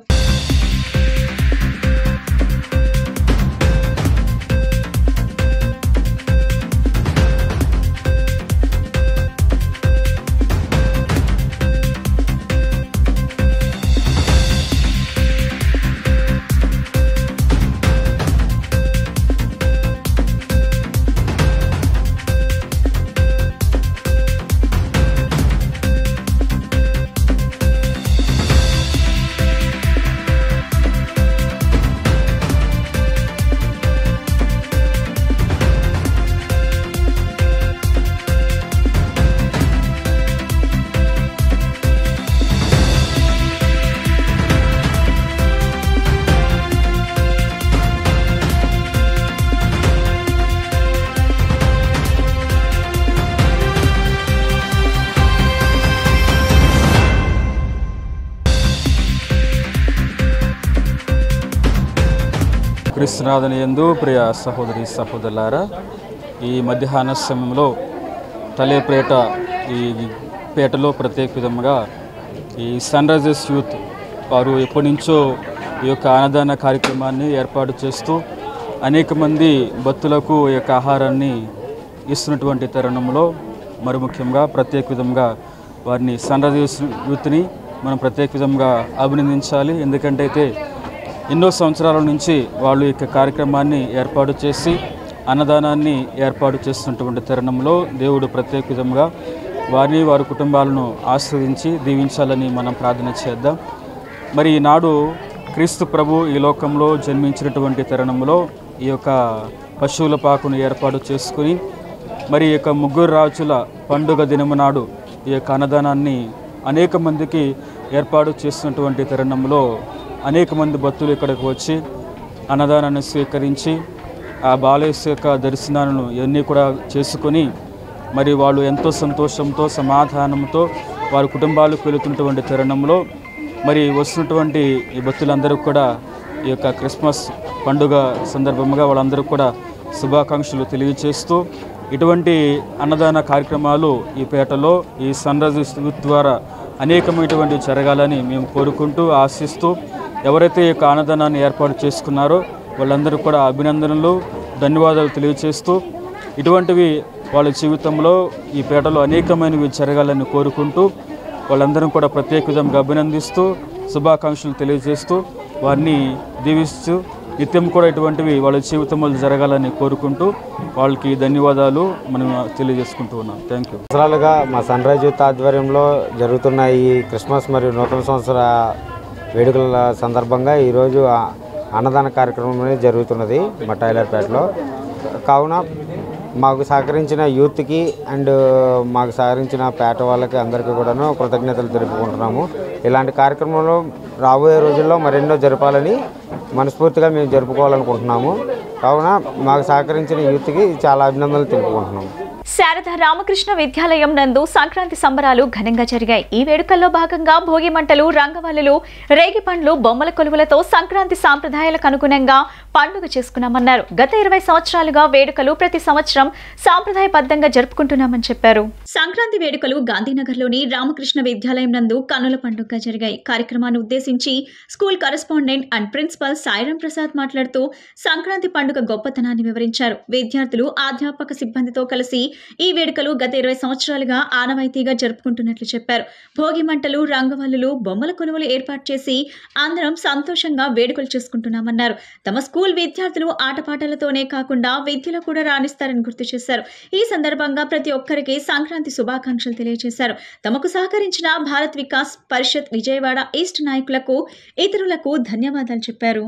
క్రీస్తునాథుని యందు ప్రియ సహోదరి సహోదరులారా, ఈ మధ్యాహ్న సమయంలో తలేపేట ఈ పేటలో ప్రత్యేక విధంగా ఈ సన్ రైజర్స్ యూత్ వారు ఎప్పటి నుంచో ఈ యొక్క అన్నదాన కార్యక్రమాన్ని ఏర్పాటు చేస్తూ అనేక మంది భక్తులకు ఈ యొక్క ఆహారాన్ని ఇస్తున్నటువంటి తరుణంలో మరి ముఖ్యంగా ప్రత్యేక విధంగా వారిని సన్ రైజర్స్ యూత్ని మనం ప్రత్యేక విధంగా అభినందించాలి. ఎందుకంటే అయితే ఎన్నో సంవత్సరాల నుంచి వాళ్ళు ఈ కార్యక్రమాన్ని ఏర్పాటు చేసి అన్నదానాన్ని ఏర్పాటు చేస్తున్నటువంటి తరుణంలో దేవుడు ప్రత్యేక విధంగా వారిని వారి కుటుంబాలను ఆశీర్వదించి దీవించాలని మనం ప్రార్థన చేద్దాం. మరి ఈనాడు క్రీస్తు ప్రభు ఈ లోకంలో జన్మించినటువంటి తరుణంలో ఈ యొక్క పశువుల పాకును ఏర్పాటు చేసుకుని మరి ఈ యొక్క ముగ్గురు రాజుల పండుగ దినము నాడు ఈ యొక్క అన్నదానాన్ని అనేక మందికి ఏర్పాటు చేస్తున్నటువంటి తరుణంలో అనేక మంది భక్తులు ఇక్కడికి వచ్చి అన్నదానాన్ని స్వీకరించి ఆ బాలయేసు యొక్క దర్శనాలను ఇవన్నీ కూడా చేసుకొని మరి వాళ్ళు ఎంతో సంతోషంతో సమాధానంతో వారి కుటుంబాలకు వెళుతున్నటువంటి తరుణంలో మరి వస్తున్నటువంటి ఈ భక్తులందరూ కూడా ఈ యొక్క క్రిస్మస్ పండుగ సందర్భంగా వాళ్ళందరూ కూడా శుభాకాంక్షలు తెలియజేస్తూ ఇటువంటి అన్నదాన కార్యక్రమాలు ఈ పేటలో ఈ సన్ రైజ్ యూత్ ద్వారా అనేకమైనటువంటి జరగాలని మేము కోరుకుంటూ ఆశిస్తూ ఎవరైతే ఈ యొక్క అన్నదానాన్ని ఏర్పాటు చేసుకున్నారో వాళ్ళందరూ కూడా అభినందనలు ధన్యవాదాలు తెలియజేస్తూ ఇటువంటివి వాళ్ళ జీవితంలో ఈ పేటలో అనేకమైనవి జరగాలని కోరుకుంటూ వాళ్ళందరూ కూడా ప్రత్యేక విధంగా అభినందిస్తూ శుభాకాంక్షలు తెలియజేస్తూ వారిని దీవిస్తూ నిత్యం కూడా ఇటువంటివి వాళ్ళ జీవితంలో జరగాలని కోరుకుంటూ వాళ్ళకి ధన్యవాదాలు మనం తెలియజేసుకుంటూ ఉన్నాం. Thank you. సంవత్సరాలుగా మా సన్ రైజ్ యూత్ ఆధ్వర్యంలో జరుగుతున్న ఈ క్రిస్మస్ మరియు నూతన సంవత్సర వేడుకల సందర్భంగా ఈరోజు అన్నదాన కార్యక్రమం అనేది జరుగుతున్నది మా టైలర్పేటలో. కావున మాకు సహకరించిన యూత్కి అండ్ మాకు సహకరించిన పేట వాళ్ళకి అందరికీ కూడాను కృతజ్ఞతలు తెలుపుకుంటున్నాము. ఇలాంటి కార్యక్రమంలో రాబోయే రోజుల్లో మరెన్నో జరపాలని మనస్ఫూర్తిగా మేము జరుపుకోవాలనుకుంటున్నాము. కావున మాకు సహకరించిన యూత్కి చాలా అభినందనలు తెలుపుకుంటున్నాము. శారదా రామకృష్ణ విద్యాలయం నందు సంక్రాంతి సంబరాలు ఘనంగా జరిగాయి. ఈ వేడుకల్లో భాగంగా భోగి మంటలు, రంగవల్లులు, రేగి పండ్లు, బొమ్మల కొలువులతో సంక్రాంతి సాంప్రదాయాలకు అనుగుణంగా పండుగ చేసుకున్నామన్నారు. గత 20 సంవత్సరాలుగా వేడుకలు ప్రతి సంవత్సరం సాంప్రదాయబద్ధంగా జరుపుకుంటున్నామని చెప్పారు. సంక్రాంతి వేడుకలు గాంధీనగర్లోని రామకృష్ణ విద్యాలయం నందు కన్నుల పండుగగా జరిగాయి. కార్యక్రమాన్ని ఉద్దేశించి school correspondent and principal Sairam Prasad మాట్లాడుతూ సంక్రాంతి పండుగ గొప్పతనాన్ని వివరించారు. విద్యార్థులు, అధ్యాపక సిబ్బందితో కలిసి ఈ వేడుకలు గత 20 సంవత్సరాలుగా ఆనవాయితీగా జరుపుకుంటున్నట్లు చెప్పారు. భోగి మంటలు, రంగవల్లులు, బొమ్మల కొలువులు ఏర్పాటు చేసి అందరం సంతోషంగా వేడుకలు చేసుకుంటున్నామన్నారు. తమ స్కూల్ విద్యార్థులు ఆటపాటలతోనే కాకుండా విద్యలో కూడా రాణిస్తారని గుర్తు చేశారు. ఈ సందర్భంగా ప్రతి ఒక్కరికి సంక్రాంతి శుభాకాంక్షలు తెలియజేశారు. తమకు సహకరించిన భారత్ వికాస్ పరిషత్ విజయవాడ ఈస్ట్ నాయకులకు, ఇతరులకు ధన్యవాదాలు చెప్పారు.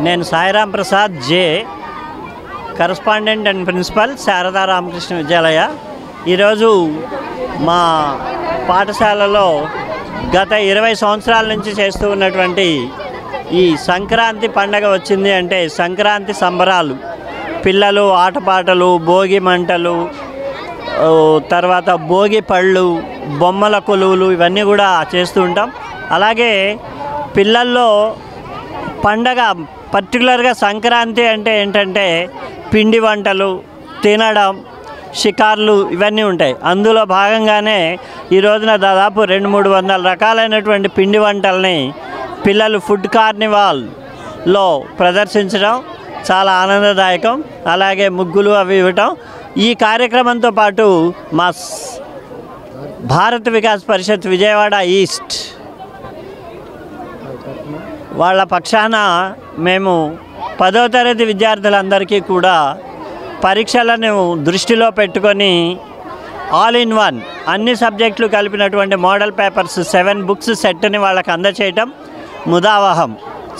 నేను Sairam Prasad J, correspondent and principal Sharada Ramakrishna Vidyalaya. ఈరోజు మా పాఠశాలలో గత 20 సంవత్సరాల నుంచి చేస్తూ ఉన్నటువంటి ఈ సంక్రాంతి పండగ వచ్చింది అంటే సంక్రాంతి సంబరాలు, పిల్లలు ఆటపాటలు, భోగి మంటలు, తర్వాత భోగి పళ్ళు, బొమ్మల కొలువులు ఇవన్నీ కూడా చేస్తూ ఉంటాం. అలాగే పిల్లల్లో పండగ పర్టికులర్గా సంక్రాంతి అంటే ఏంటంటే పిండి వంటలు తినడం, షికార్లు ఇవన్నీ ఉంటాయి. అందులో భాగంగానే ఈ రోజున దాదాపు 200-300 రకాలైనటువంటి పిండి వంటల్ని పిల్లలు ఫుడ్ కార్నివాల్లో ప్రదర్శించడం చాలా ఆనందదాయకం. అలాగే ముగ్గులు అవి ఇవ్వటం. ఈ కార్యక్రమంతో పాటు మా భారత్ వికాస్ పరిషత్ విజయవాడ ఈస్ట్ వాళ్ళ పక్షాన మేము 10వ తరగతి విద్యార్థులందరికీ కూడా పరీక్షలను దృష్టిలో పెట్టుకొని ఆల్ ఇన్ వన్ అన్ని సబ్జెక్టులు కలిపినటువంటి మోడల్ పేపర్స్ 7 బుక్స్ సెట్ని వాళ్ళకి అందచేయటం ముదావహం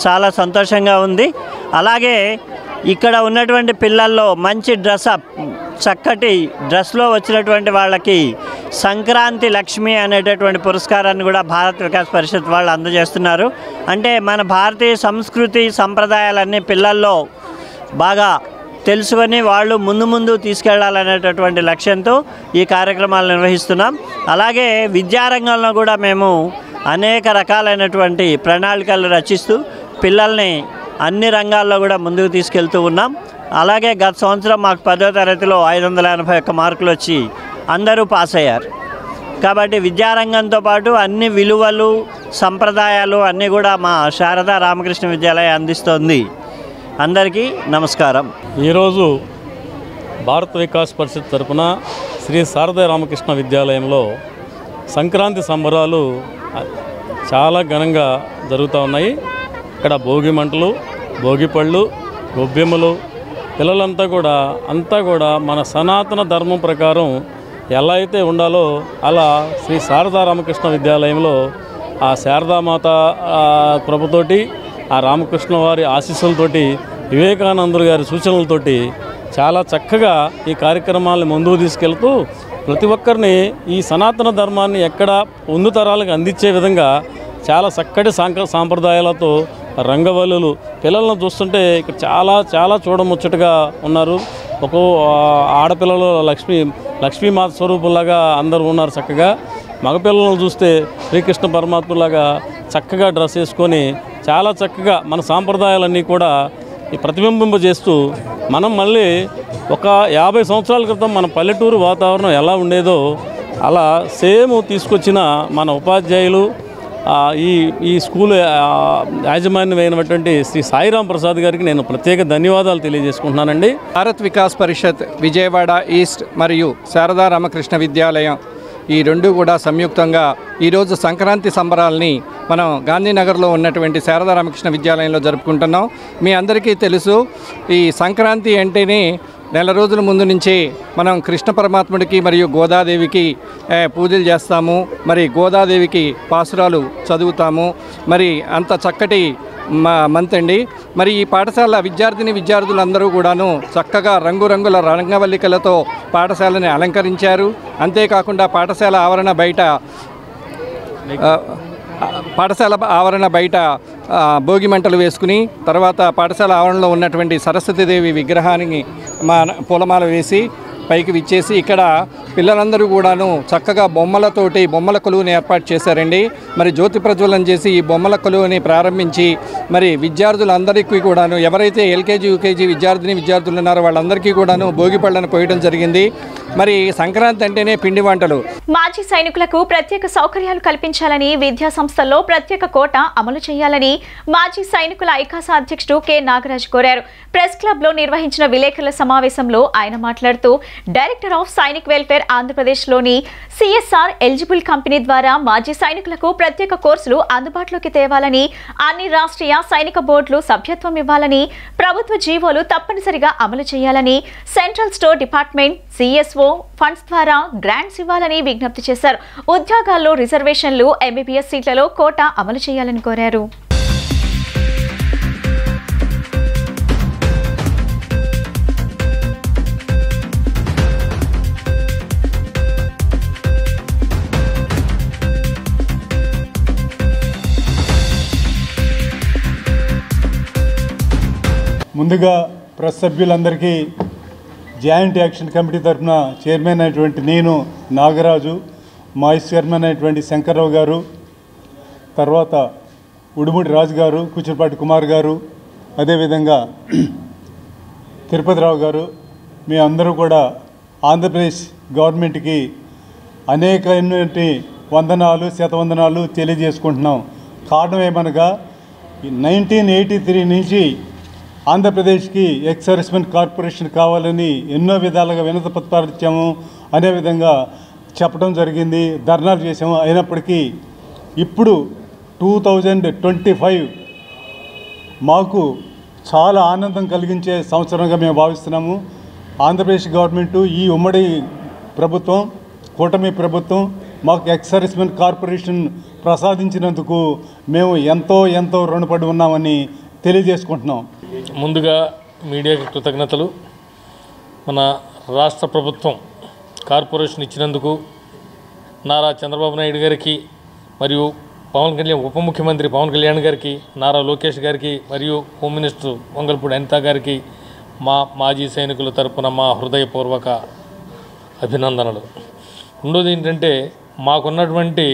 చాలా సంతోషంగా ఉంది. అలాగే ఇక్కడ ఉన్నటువంటి పిల్లల్లో మంచి డ్రెస్అప్, చక్కటి డ్రెస్లో వచ్చినటువంటి వాళ్ళకి సంక్రాంతి లక్ష్మి అనేటటువంటి పురస్కారాన్ని కూడా భారత్ వికాస్ పరిషత్ వాళ్ళు అందజేస్తున్నారు. అంటే మన భారతీయ సంస్కృతి సంప్రదాయాలన్నీ పిల్లల్లో బాగా తెలుసుకొని వాళ్ళు ముందు తీసుకెళ్లాలనేటటువంటి లక్ష్యంతో ఈ కార్యక్రమాలు నిర్వహిస్తున్నాం. అలాగే విద్యారంగంలో కూడా మేము అనేక రకాలైనటువంటి ప్రణాళికలు రచిస్తూ పిల్లల్ని అన్ని రంగాల్లో కూడా ముందుకు తీసుకెళ్తూ ఉన్నాం. అలాగే గత సంవత్సరం మాకు 10వ తరగతిలో 581 మార్కులు వచ్చి అందరూ పాస్ అయ్యారు. కాబట్టి విద్యారంగంతో పాటు అన్ని విలువలు, సంప్రదాయాలు అన్నీ కూడా మా శారదా రామకృష్ణ విద్యాలయం అందిస్తోంది. అందరికీ నమస్కారం. ఈరోజు భారత వికాస్ పరిషత్ తరపున శ్రీ శారదా రామకృష్ణ విద్యాలయంలో సంక్రాంతి సంబరాలు చాలా ఘనంగా జరుగుతూ ఉన్నాయి. ఇక్కడ భోగి మంటలు, భోగి పళ్ళు, గొబ్బెమ్మలు, పిల్లలంతా కూడా మన సనాతన ధర్మం ప్రకారం ఎలా అయితే ఉండాలో అలా శ్రీ శారదా రామకృష్ణ విద్యాలయంలో ఆ శారదామాత కృపతోటి, ఆ రామకృష్ణ వారి ఆశీస్సులతోటి, వివేకానందుడు గారి సూచనలతోటి చాలా చక్కగా ఈ కార్యక్రమాలను ముందుకు తీసుకెళ్తూ ప్రతి ఒక్కరిని ఈ సనాతన ధర్మాన్ని ఎక్కడ ముందు తరాలకు అందించే విధంగా చాలా చక్కటి సాంప్రదాయాలతో రంగవల్లులు పిల్లలను చూస్తుంటే ఇక్కడ చాలా చూడముచ్చటగా ఉన్నారు. ఒక్కో ఆడపిల్లలు లక్ష్మీమాత స్వరూపులాగా అందరూ ఉన్నారు. చక్కగా మగపిల్లలను చూస్తే శ్రీకృష్ణ పరమాత్మలాగా చక్కగా డ్రెస్ వేసుకొని చాలా చక్కగా మన సాంప్రదాయాలన్నీ కూడా ప్రతిబింబింపజేస్తూ మనం మళ్ళీ ఒక 50 సంవత్సరాల క్రితం మన పల్లెటూరు వాతావరణం ఎలా ఉండేదో అలా సేమ్ తీసుకొచ్చిన మన ఉపాధ్యాయులు, ఈ స్కూల్ యాజమాన్యమైనటువంటి శ్రీ సాయిరాం ప్రసాద్ గారికి నేను ప్రత్యేక ధన్యవాదాలు తెలియజేసుకుంటున్నానండి. భారత్ వికాస్ పరిషత్ విజయవాడ ఈస్ట్ మరియు శారదా రామకృష్ణ విద్యాలయం ఈ రెండు కూడా సంయుక్తంగా ఈరోజు సంక్రాంతి సంబరాలని మనం గాంధీనగర్లో ఉన్నటువంటి శారదా రామకృష్ణ విద్యాలయంలో జరుపుకుంటున్నాం. మీ అందరికీ తెలుసు, ఈ సంక్రాంతి అంటేనే నెల రోజుల ముందు నుంచి మనం కృష్ణ పరమాత్ముడికి మరియు గోదాదేవికి పూజలు చేస్తాము. మరి గోదాదేవికి పాసురాలు చదువుతాము. మరి అంత చక్కటి మంత్ అండి. మరి ఈ పాఠశాల విద్యార్థులందరూ కూడాను చక్కగా రంగురంగుల రంగవల్లికలతో పాఠశాలని అలంకరించారు. అంతేకాకుండా పాఠశాల ఆవరణ బయట భోగి మంటలు వేసుకుని తర్వాత పాఠశాల ఆవరణలో ఉన్నటువంటి సరస్వతీదేవి విగ్రహానికి పూలమాల వేసి పైకి విచ్చేసి ఇక్కడ పిల్లలందరూ కూడాను చక్కగా బొమ్మల కొలువుని ఏర్పాటు చేశారండి. మరి జ్యోతి ప్రజ్వలన చేసి ఈ బొమ్మల కొలువుని ప్రారంభించి మరి విద్యార్థులందరికీ కూడాను ఎవరైతే ఎల్కేజీ యూకేజీ విద్యార్థులు ఉన్నారో వాళ్ళందరికీ కూడాను భోగి పళ్ళను పోయడం జరిగింది. మరి సంక్రాంతి అంటేనే పిండి వంటలు. మాజీ సైనికులకు ప్రత్యేక సౌకర్యాలు కల్పించాలని, విద్యా సంస్థల్లో ప్రత్యేక కోటా అమలు చేయాలని మాజీ సైనికుల ఐకాస అధ్యక్షుడు కె నాగరాజ్ కోరారు. ప్రెస్ క్లబ్ లో నిర్వహించిన విలేకరుల సమావేశంలో ఆయన మాట్లాడుతూ డైరెక్టర్ ఆఫ్ సైనిక్ వెల్ఫేర్ ఆంధ్రప్రదేశ్లోని సిఎస్ఆర్ ఎలిజిబుల్ కంపెనీ ద్వారా మాజీ సైనికులకు ప్రత్యేక కోర్సులు అందుబాటులోకి తేవాలని, అన్ని రాష్ట్రీయ సైనిక బోర్డులు సభ్యత్వం ఇవ్వాలని, ప్రభుత్వ జీవోలు తప్పనిసరిగా అమలు చేయాలని, central store department CSO funds ద్వారా గ్రాంట్స్ ఇవ్వాలని విజ్ఞప్తి చేశారు. ఉద్యోగాల్లో రిజర్వేషన్లు, ఎంబీబీఎస్ సీట్లలో కోటా అమలు చేయాలని కోరారు. ముందుగా ప్రెస్ సభ్యులందరికీ జాయింట్ యాక్షన్ కమిటీ తరఫున చైర్మన్ అయినటువంటి నేను నాగరాజు, వైస్ చైర్మన్ అయినటువంటి శంకర్రావు గారు, తర్వాత ఉడుముడి రాజు గారు, కూచిపాటి కుమార్ గారు, అదేవిధంగా తిరుపతిరావు గారు, మీ అందరూ కూడా ఆంధ్రప్రదేశ్ గవర్నమెంట్కి అనేకమైనటువంటి శతవందనాలు తెలియజేసుకుంటున్నాం. కారణం ఏమనగా 1983 నుంచి ఆంధ్రప్రదేశ్కి ఎక్స్ సర్వీస్మెన్ కార్పొరేషన్ కావాలని ఎన్నో విధాలుగా వినతి పత్రాలు ఇచ్చాము. అనే విధంగా చెప్పడం జరిగింది, ధర్నాలు చేసాము. అయినప్పటికీ ఇప్పుడు 2025 మాకు చాలా ఆనందం కలిగించే సంవత్సరంగా మేము భావిస్తున్నాము. ఆంధ్రప్రదేశ్ గవర్నమెంటు, ఈ ఉమ్మడి ప్రభుత్వం, కూటమి ప్రభుత్వం మాకు ఎక్స్ సర్వీస్మెన్ కార్పొరేషన్ ప్రసాదించినందుకు మేము ఎంతో రుణపడి ఉన్నామని తెలియజేసుకుంటున్నాం. ముందుగా మీడియాకి కృతజ్ఞతలు. మన రాష్ట్ర ప్రభుత్వం కార్పొరేషన్ ఇచ్చినందుకు నారా చంద్రబాబు నాయుడు గారికి మరియు ఉప ముఖ్యమంత్రి పవన్ కళ్యాణ్ గారికి, నారా లోకేష్ గారికి మరియు హోమ్ మినిస్టర్ వంగల్పూడి అనిత గారికి మాజీ సైనికుల తరపున మా హృదయపూర్వక అభినందనలు. రెండోది ఏంటంటే, మాకున్నటువంటి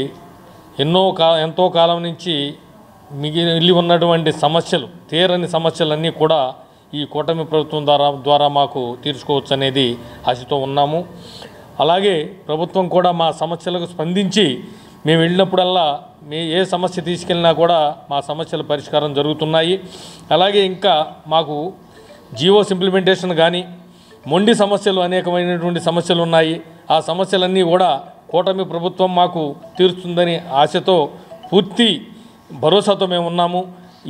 ఎంతో కాలం నుంచి మిగిలి ఉన్నటువంటి సమస్యలు, తీరని సమస్యలన్నీ కూడా ఈ కూటమి ప్రభుత్వం ద్వారా మాకు తీర్చుకోవచ్చు అనేది ఆశతో ఉన్నాము. అలాగే ప్రభుత్వం కూడా మా సమస్యలకు స్పందించి మేము వెళ్ళినప్పుడల్లా ఏ సమస్య తీసుకెళ్ళినా కూడా మా సమస్యల పరిష్కారం జరుగుతున్నాయి. అలాగే ఇంకా మాకు జీవోస్ ఇంప్లిమెంటేషన్ కానీ మొండి సమస్యలు అనేకమైనటువంటి సమస్యలు ఉన్నాయి. ఆ సమస్యలన్నీ కూడా కూటమి ప్రభుత్వం మాకు తీరుస్తుందని ఆశతో పూర్తి భరోసాతో మేము ఉన్నాము.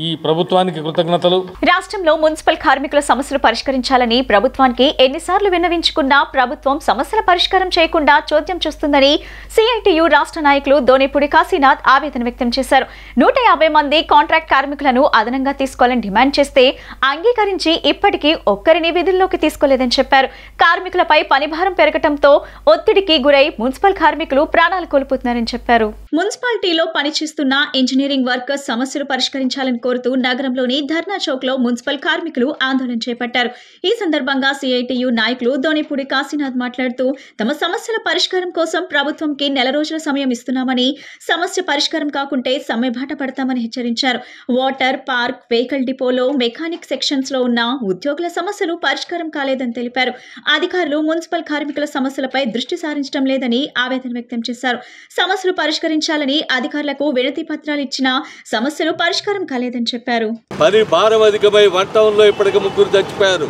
ఈ ప్రభుత్వానికి కృతజ్ఞతలు. రాష్ట్రంలో మున్సిపల్ కార్మికుల సమస్యలు పరిష్కరించాలని ప్రభుత్వానికి ఎన్నిసార్లు విన్నవించుకున్నా ప్రభుత్వం సమస్యల పరిష్కారం చేయకుండా చోద్యం చూస్తుందని సిఐటియు రాష్ట్ర నాయకులు దోనేపూడి కాశీనాథ్ ఆవేదన వ్యక్తం చేశారు. 150 మంది కాంట్రాక్ట్ కార్మికులను అదనంగా తీసుకోవాలని డిమాండ్ చేస్తే అంగీకరించి ఇప్పటికీ ఒక్కరిని విధుల్లోకి తీసుకోలేదని చెప్పారు. కార్మికులపై పనిభారం పెరగడంతో ఒత్తిడికి గురై మున్సిపల్ కార్మికులు ప్రాణాలు కోల్పోతున్నారని చెప్పారు. మున్సిపాలిటీలో పనిచేస్తున్న ఇంజనీరింగ్ వర్కర్స్ సమస్యలు పరిష్కరించాలని కోరుతూ నగరంలోని ధర్నా చౌక్ లో మున్సిపల్ కార్మికులు ఆందోళన చేపట్టారు. ఈ సందర్భంగా సిఐటియు నాయకులు దోనేపూడి కాశీనాథ్ మాట్లాడుతూ తమ సమస్యల పరిష్కారం కోసం ప్రభుత్వంకి 4 రోజుల సమయం ఇస్తున్నామని, సమస్య పరిష్కారం కాకుంటే సమ్మెబాట పడతామని హెచ్చరించారు. వాటర్, పార్క్, వెహికల్ డిపోలో మెకానిక్ సెక్షన్స్ లో ఉన్న ఉద్యోగుల సమస్యలు పరిష్కారం కాలేదని తెలిపారు. అధికారులు మున్సిపల్ కార్మికుల సమస్యలపై దృష్టి సారించడం లేదని ఆవేదన వ్యక్తం చేశారు. సమస్యలు పరిష్కరించాలని అధికారులకు వినతి పత్రాలు ఇచ్చినా సమస్యలు పరిష్కారం కాలేదని చెప్పారు. పని భారం అధికమై 1 టౌన్లో ఇప్పటికి 3 చచ్చిపోయారు.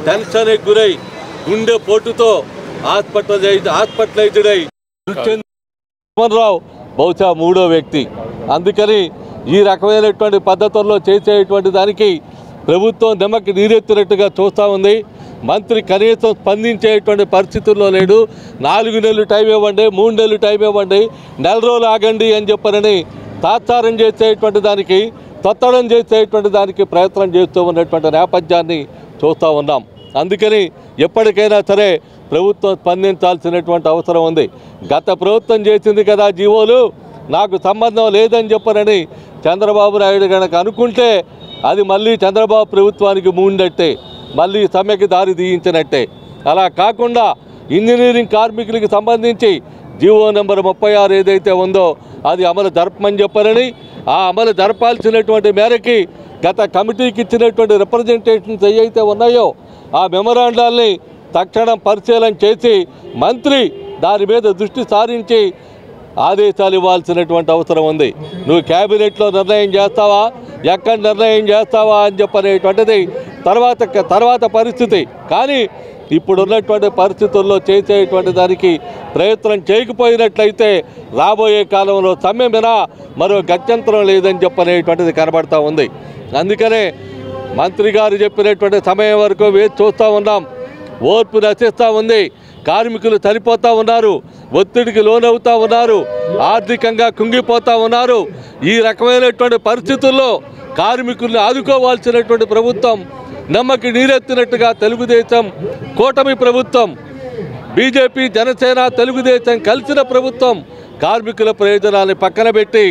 టెన్షన్ గురై గుండె పోటుతో హాస్పిటలైజ్డ్ అయి రావు బహుశా 3వ వ్యక్తి. అందుకని ఈ రకమైనటువంటి పద్ధతుల్లో చేసేటువంటి దానికి ప్రభుత్వం దెమ్మకి నీరెత్తినట్టుగా చూస్తూ ఉంది. మంత్రి కనీసం స్పందించేటువంటి పరిస్థితుల్లో లేడు. 4 నెలలు టైం ఇవ్వండి, 3 నెలలు టైం ఇవ్వండి, 4 రోజులు ఆగండి అని చెప్పనని తాత్సారం చేసేటువంటి దానికి, తొత్తడం చేసేటువంటి దానికి ప్రయత్నం చేస్తూ ఉన్నటువంటి నేపథ్యాన్ని చూస్తూ ఉన్నాం. అందుకని ఎప్పటికైనా సరే ప్రభుత్వం స్పందించాల్సినటువంటి అవసరం ఉంది. గత ప్రభుత్వం చేసింది కదా జీవోలు, నాకు సంబంధం లేదని చెప్పనని చంద్రబాబు నాయుడు కనుక అనుకుంటే అది మళ్ళీ చంద్రబాబు ప్రభుత్వానికి మూడినట్టే, మళ్ళీ సమ్మెకి దారి తీయించినట్టే. అలా కాకుండా ఇంజనీరింగ్ కార్మికులకు సంబంధించి జీవో నెంబర్ 36 ఏదైతే ఉందో అది అమలు జరపమని చెప్పారని, ఆ అమలు జరపాల్సినటువంటి మేరకి గత కమిటీకి ఇచ్చినటువంటి రిప్రజెంటేషన్స్ ఏవైతే ఉన్నాయో ఆ మెమరాండాల్ని తక్షణం పరిశీలన చేసి మంత్రి దాని మీద దృష్టి సారించి ఆదేశాలు ఇవ్వాల్సినటువంటి అవసరం ఉంది. నువ్వు క్యాబినెట్లో నిర్ణయం చేస్తావా, ఎక్కడ నిర్ణయం చేస్తావా అని చెప్పనేటువంటిది తర్వాత పరిస్థితి. కానీ ఇప్పుడున్నటువంటి పరిస్థితుల్లో చేసేటువంటి దానికి ప్రయత్నం చేయకపోయినట్లయితే రాబోయే కాలంలో సమ్మె మినా మరో గత్యంతరం లేదని చెప్పనేటువంటిది కనబడతా ఉంది. అందుకనే మంత్రి గారు చెప్పినటువంటి సమయం వరకు వేచి చూస్తూ ఉన్నాం. ఓర్పు నశిస్తూ ఉంది. కార్మికులు చనిపోతూ ఉన్నారు, ఒత్తిడికి లోనవుతూ ఉన్నారు, ఆర్థికంగా కుంగిపోతూ ఉన్నారు. ఈ రకమైనటువంటి పరిస్థితుల్లో కార్మికుల్ని ఆదుకోవాల్సినటువంటి ప్రభుత్వం నమ్మకి నీరెత్తినట్టుగా తెలుగుదేశం కూటమి ప్రభుత్వం, బీజేపీ, జనసేన, తెలుగుదేశం కలిసిన ప్రభుత్వం కార్మికుల ప్రయోజనాన్ని పక్కన పెట్టి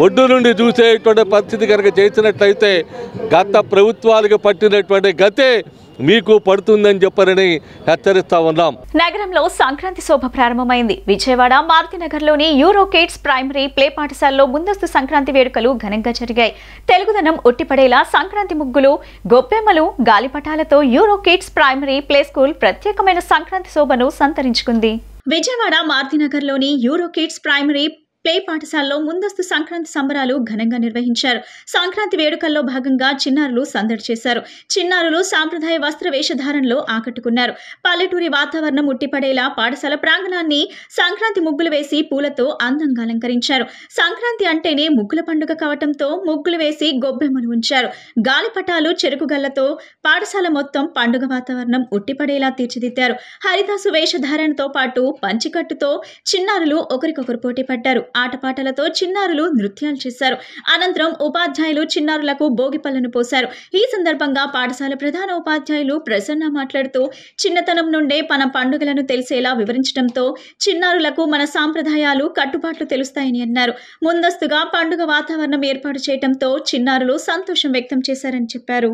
ఒడ్డు నుండి చూసేటువంటి పరిస్థితి కనుక చేసినట్లయితే గత ప్రభుత్వాలకు పట్టినటువంటి గతే మీకు పడుతుందని చెప్పరని హెచ్చరిస్తా ఉన్నాం. నగరంలో సంక్రాంతి శోభ ప్రారంభమైంది. విజయవాడ మారుతినగర్లోని యూరో కిడ్స్ ప్రైమరీ ప్లే పాఠశాలలో ముందస్తు సంక్రాంతి వేడుకలు ఘనంగా జరిగాయి. తెలుగుదనం ఉట్టిపడేలా సంక్రాంతి ముగ్గులు, గొప్పెమ్మలు, గాలిపటాలతో EuroKids primary play school ప్రత్యేకమైన సంక్రాంతి శోభను సంతరించుకుంది. విజయవాడ మారుతినగర్లోని యూరో కిడ్స్ ప్రైమరీ ప్లే పాఠశాలలో ముందస్తు సంక్రాంతి సంబరాలు ఘనంగా నిర్వహించారు. సంక్రాంతి వేడుకల్లో భాగంగా చిన్నారులు సందడి చేశారు. చిన్నారులు సాంప్రదాయ వస్త్ర వేషధారణలో ఆకట్టుకున్నారు. పల్లెటూరి వాతావరణం ఉట్టిపడేలా పాఠశాల ప్రాంగణాన్ని సంక్రాంతి ముగ్గులు వేసి పూలతో అందంగా అలంకరించారు. సంక్రాంతి అంటేనే ముగ్గుల పండుగ కావటంతో ముగ్గులు వేసి గొబ్బెమ్మలు ఉంచారు. గాలిపటాలు, చెరుకు గళ్లతో పాఠశాల మొత్తం పండుగ వాతావరణం ఉట్టిపడేలా తీర్చిదిద్దారు. హరిదాసు వేషధారణతో పాటు పంచికట్టుతో చిన్నారులు ఒకరికొకరు పోటీ పడ్డారు. ఆటపాటలతో చిన్నారులు నృత్యాలు చేశారు. అనంతరం ఉపాధ్యాయులు చిన్నారులకు భోగిపళ్లను పోశారు. ఈ సందర్భంగా పాఠశాల ప్రధాన ఉపాధ్యాయులు ప్రసన్న మాట్లాడుతూ చిన్నతనం నుండే మన పండుగలను తెలిసేలా వివరించడంతో చిన్నారులకు మన సాంప్రదాయాలు, కట్టుబాట్లు తెలుస్తాయని అన్నారు. ముందస్తుగా పండుగ వాతావరణం ఏర్పాటు చేయడంతో చిన్నారులు సంతోషం వ్యక్తం చేశారని చెప్పారు.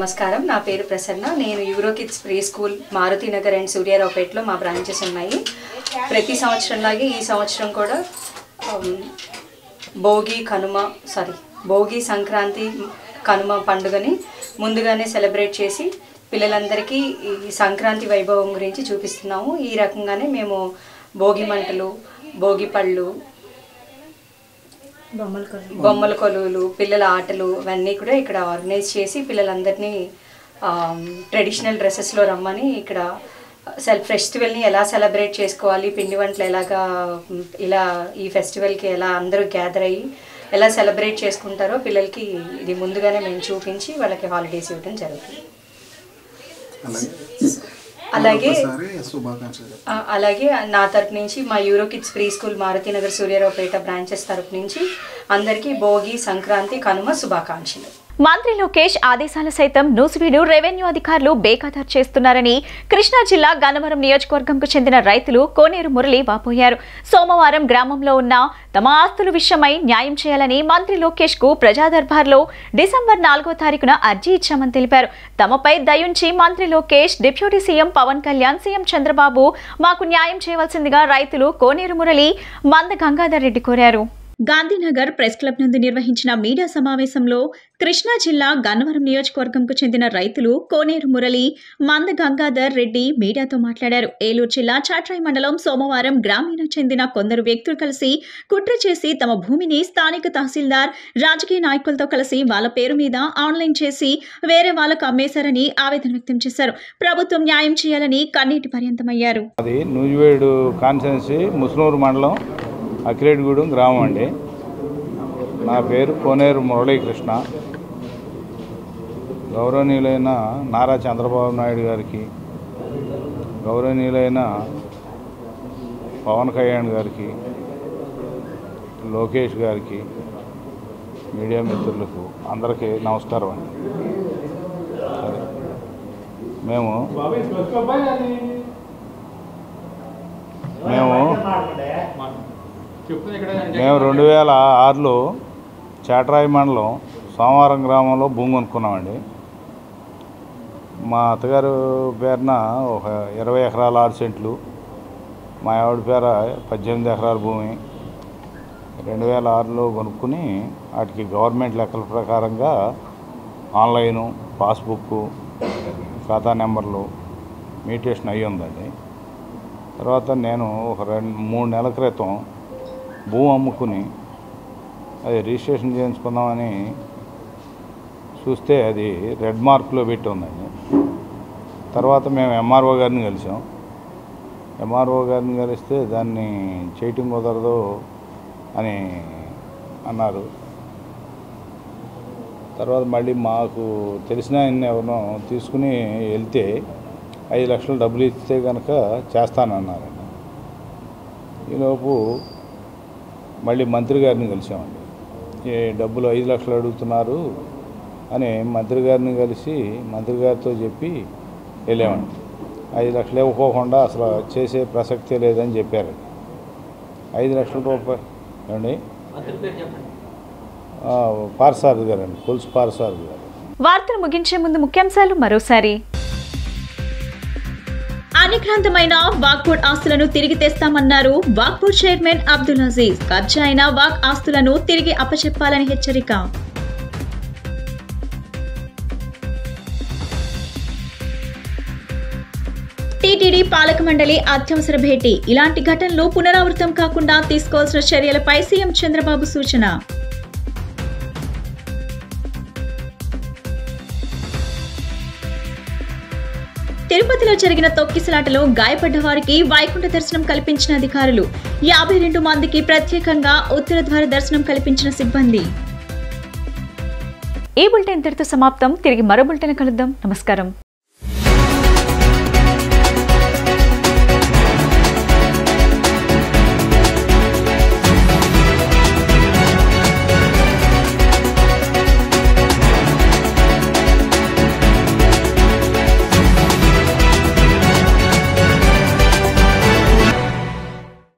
నమస్కారం. నా పేరు ప్రసన్న. నేను EuroKids preschool Marutinagar and సూర్యారావుపేటలో మా బ్రాంచెస్ ఉన్నాయి. ప్రతి సంవత్సరంలాగే ఈ సంవత్సరం కూడా భోగి సంక్రాంతి కనుమ పండుగని ముందుగానే సెలబ్రేట్ చేసి పిల్లలందరికీ ఈ సంక్రాంతి వైభవం గురించి చూపిస్తున్నాము. ఈ రకంగానే మేము భోగి మంటలు, భోగి పళ్ళు, బొమ్మల కొలువులు, పిల్లల ఆటలు ఇవన్నీ కూడా ఇక్కడ ఆర్గనైజ్ చేసి పిల్లలందరినీ ట్రెడిషనల్ డ్రెస్సెస్లో రమ్మని ఇక్కడ ఫెస్టివల్ని ఎలా సెలబ్రేట్ చేసుకోవాలి, పిండి వంటలు ఎలాగా ఇలా ఈ ఫెస్టివల్కి ఎలా అందరూ గ్యాదర్ అయ్యి ఎలా సెలబ్రేట్ చేసుకుంటారో పిల్లలకి ఇది ముందుగానే మేము చూపించి వాళ్ళకి హాలిడేస్ ఇవ్వడం జరుగుతుంది. అలాగే నా తరపు నుంచి మా euro kids preschool Maruthi Nagar Suryaraopeta branches తరపు నుంచి అందరికీ భోగి, సంక్రాంతి, కనుమ శుభాకాంక్షలు. మంత్రి లోకేష్ ఆదేశాల సైతం నూసివీడు రెవెన్యూ అధికారులు బేఖాతరు చేస్తున్నారని కృష్ణా జిల్లా గన్నవరం నియోజకవర్గంకు చెందిన రైతులు కోనేరు మురళి వాపోయారు. సోమవారం గ్రామంలో ఉన్న తమ ఆస్తుల విషయమై న్యాయం చేయాలని మంత్రి లోకేష్ కు ప్రజా దర్బార్లో డిసెంబర్ 4వ తారీఖున అర్జీ ఇచ్చామని తెలిపారు. తమపై దయుంచి మంత్రి Lokesh, deputy CM Pawan Kalyan, CM Chandrababu మాకు న్యాయం చేయవలసిందిగా రైతులు కోనేరు మురళి, మంద గంగాధర్ రెడ్డి కోరారు. గాంధీనగర్ ప్రెస్ క్లబ్ నందు నిర్వహించిన మీడియా సమావేశంలో కృష్ణా జిల్లా గన్నవరం నియోజకవర్గంకు చెందిన రైతులు కోనేరు మురళి, మంద గంగాధర్ రెడ్డి మీడియాతో మాట్లాడారు. ఏలూరు జిల్లా చాట్రాయి మండలం సోమవారం గ్రామీణ చెందిన కొందరు వ్యక్తులు కలిసి కుట్ర చేసి తమ భూమిని స్థానిక తహసీల్దార్, రాజకీయ నాయకులతో కలిసి వాళ్ళ పేరు మీద ఆన్లైన్ చేసి వేరే వాళ్ళకు అమ్మేశారని ఆవేదన వ్యక్తం చేశారు. ప్రభుత్వం న్యాయం చేయాలని కన్నీటి పర్యంతమయ్యారు. అది నూజివేడు కాన్స్టిట్యున్సీ ముస్నూరు మండలం అకిరేటిగూడెం గ్రామం అండి. నా పేరు కోనేరు మురళీకృష్ణ. గౌరవనీయులైన నారా చంద్రబాబు నాయుడు గారికి, గౌరవనీయులైన పవన్ కళ్యాణ్ గారికి, లోకేష్ గారికి, మీడియా మిత్రులకు అందరికీ నమస్కారం అండి. సరే, మేము 2006లో చాట్రాయి మండలం సోమవారం గ్రామంలో భూమి కొనుక్కున్నామండి. మా అత్తగారు పేరున ఒక 20 ఎకరాల 6 సెంట్లు, మా ఆవిడ పేర 18 ఎకరాల భూమి 2006లో కొనుక్కుని వాటికి గవర్నమెంట్ లెక్కల ప్రకారంగా ఆన్లైను, పాస్బుక్, ఖాతా నెంబర్లు మ్యూటేషన్ అయ్యి ఉందండి. తర్వాత నేను ఒక 2-3 నెలల క్రితం భూమి అమ్ముకుని అది రిజిస్ట్రేషన్ చేయించుకుందామని చూస్తే అది రెడ్ మార్క్లో పెట్టి ఉందండి. తర్వాత మేము ఎంఆర్ఓ గారిని కలిసాం. ఎంఆర్ఓ గారిని కలిస్తే దాన్ని చేయటం కుదరదు అని అన్నారు. తర్వాత మళ్ళీ మాకు తెలిసిన ఆయన ఎవరినో తీసుకుని వెళ్తే 5 లక్షలు డబ్బులు ఇస్తే కనుక చేస్తానన్నారండి. ఈలోపు మళ్ళీ మంత్రి గారిని కలిసామండి. ఈ డబ్బులు 5 లక్షలు అడుగుతున్నారు అని మంత్రి గారిని కలిసి మంత్రి గారితో చెప్పి వెళ్ళామండి. 5 లక్షలు ఇవ్వకోకుండా అసలు చేసే ప్రసక్తే లేదని చెప్పారు. 5 లక్షల రూపాయలు అండి. పార్సారథి గారండి, కొలుసు పార్సారథి గారు. వార్తలు ముగించే ముందు ముఖ్యాంశాలు మరోసారి. అనిక్రాంతమైన వాక్బోర్డ్ ఆస్తులను తిరిగి తెస్తామన్నారు వాక్బోర్డ్ చైర్మన్ అబ్దుల్ అజీజ్. కబ్జా అయిన వాక్ ఆస్తులను తిరిగి అప్పచెప్పాలని హెచ్చరిక. టీటీడీ పాలక మండలి అత్యవసర భేటీ. ఇలాంటి ఘటనలు పునరావృతం కాకుండా తీసుకోవాల్సిన చర్యలపై సీఎం చంద్రబాబు సూచన. తిరుపతిలో జరిగిన తొక్కిసలాటలో గాయపడ్డ వారికి వైకుంఠ దర్శనం కల్పించిన అధికారులు. 52 మందికి ప్రత్యేకంగా ఉత్తర ద్వార దర్శనం కల్పించిన సిబ్బంది. ఈ బులెటిన్ ఇంతటితో సమాప్తం. తిరిగి మరో బులెటిన్ కలుద్దాం. నమస్కారం.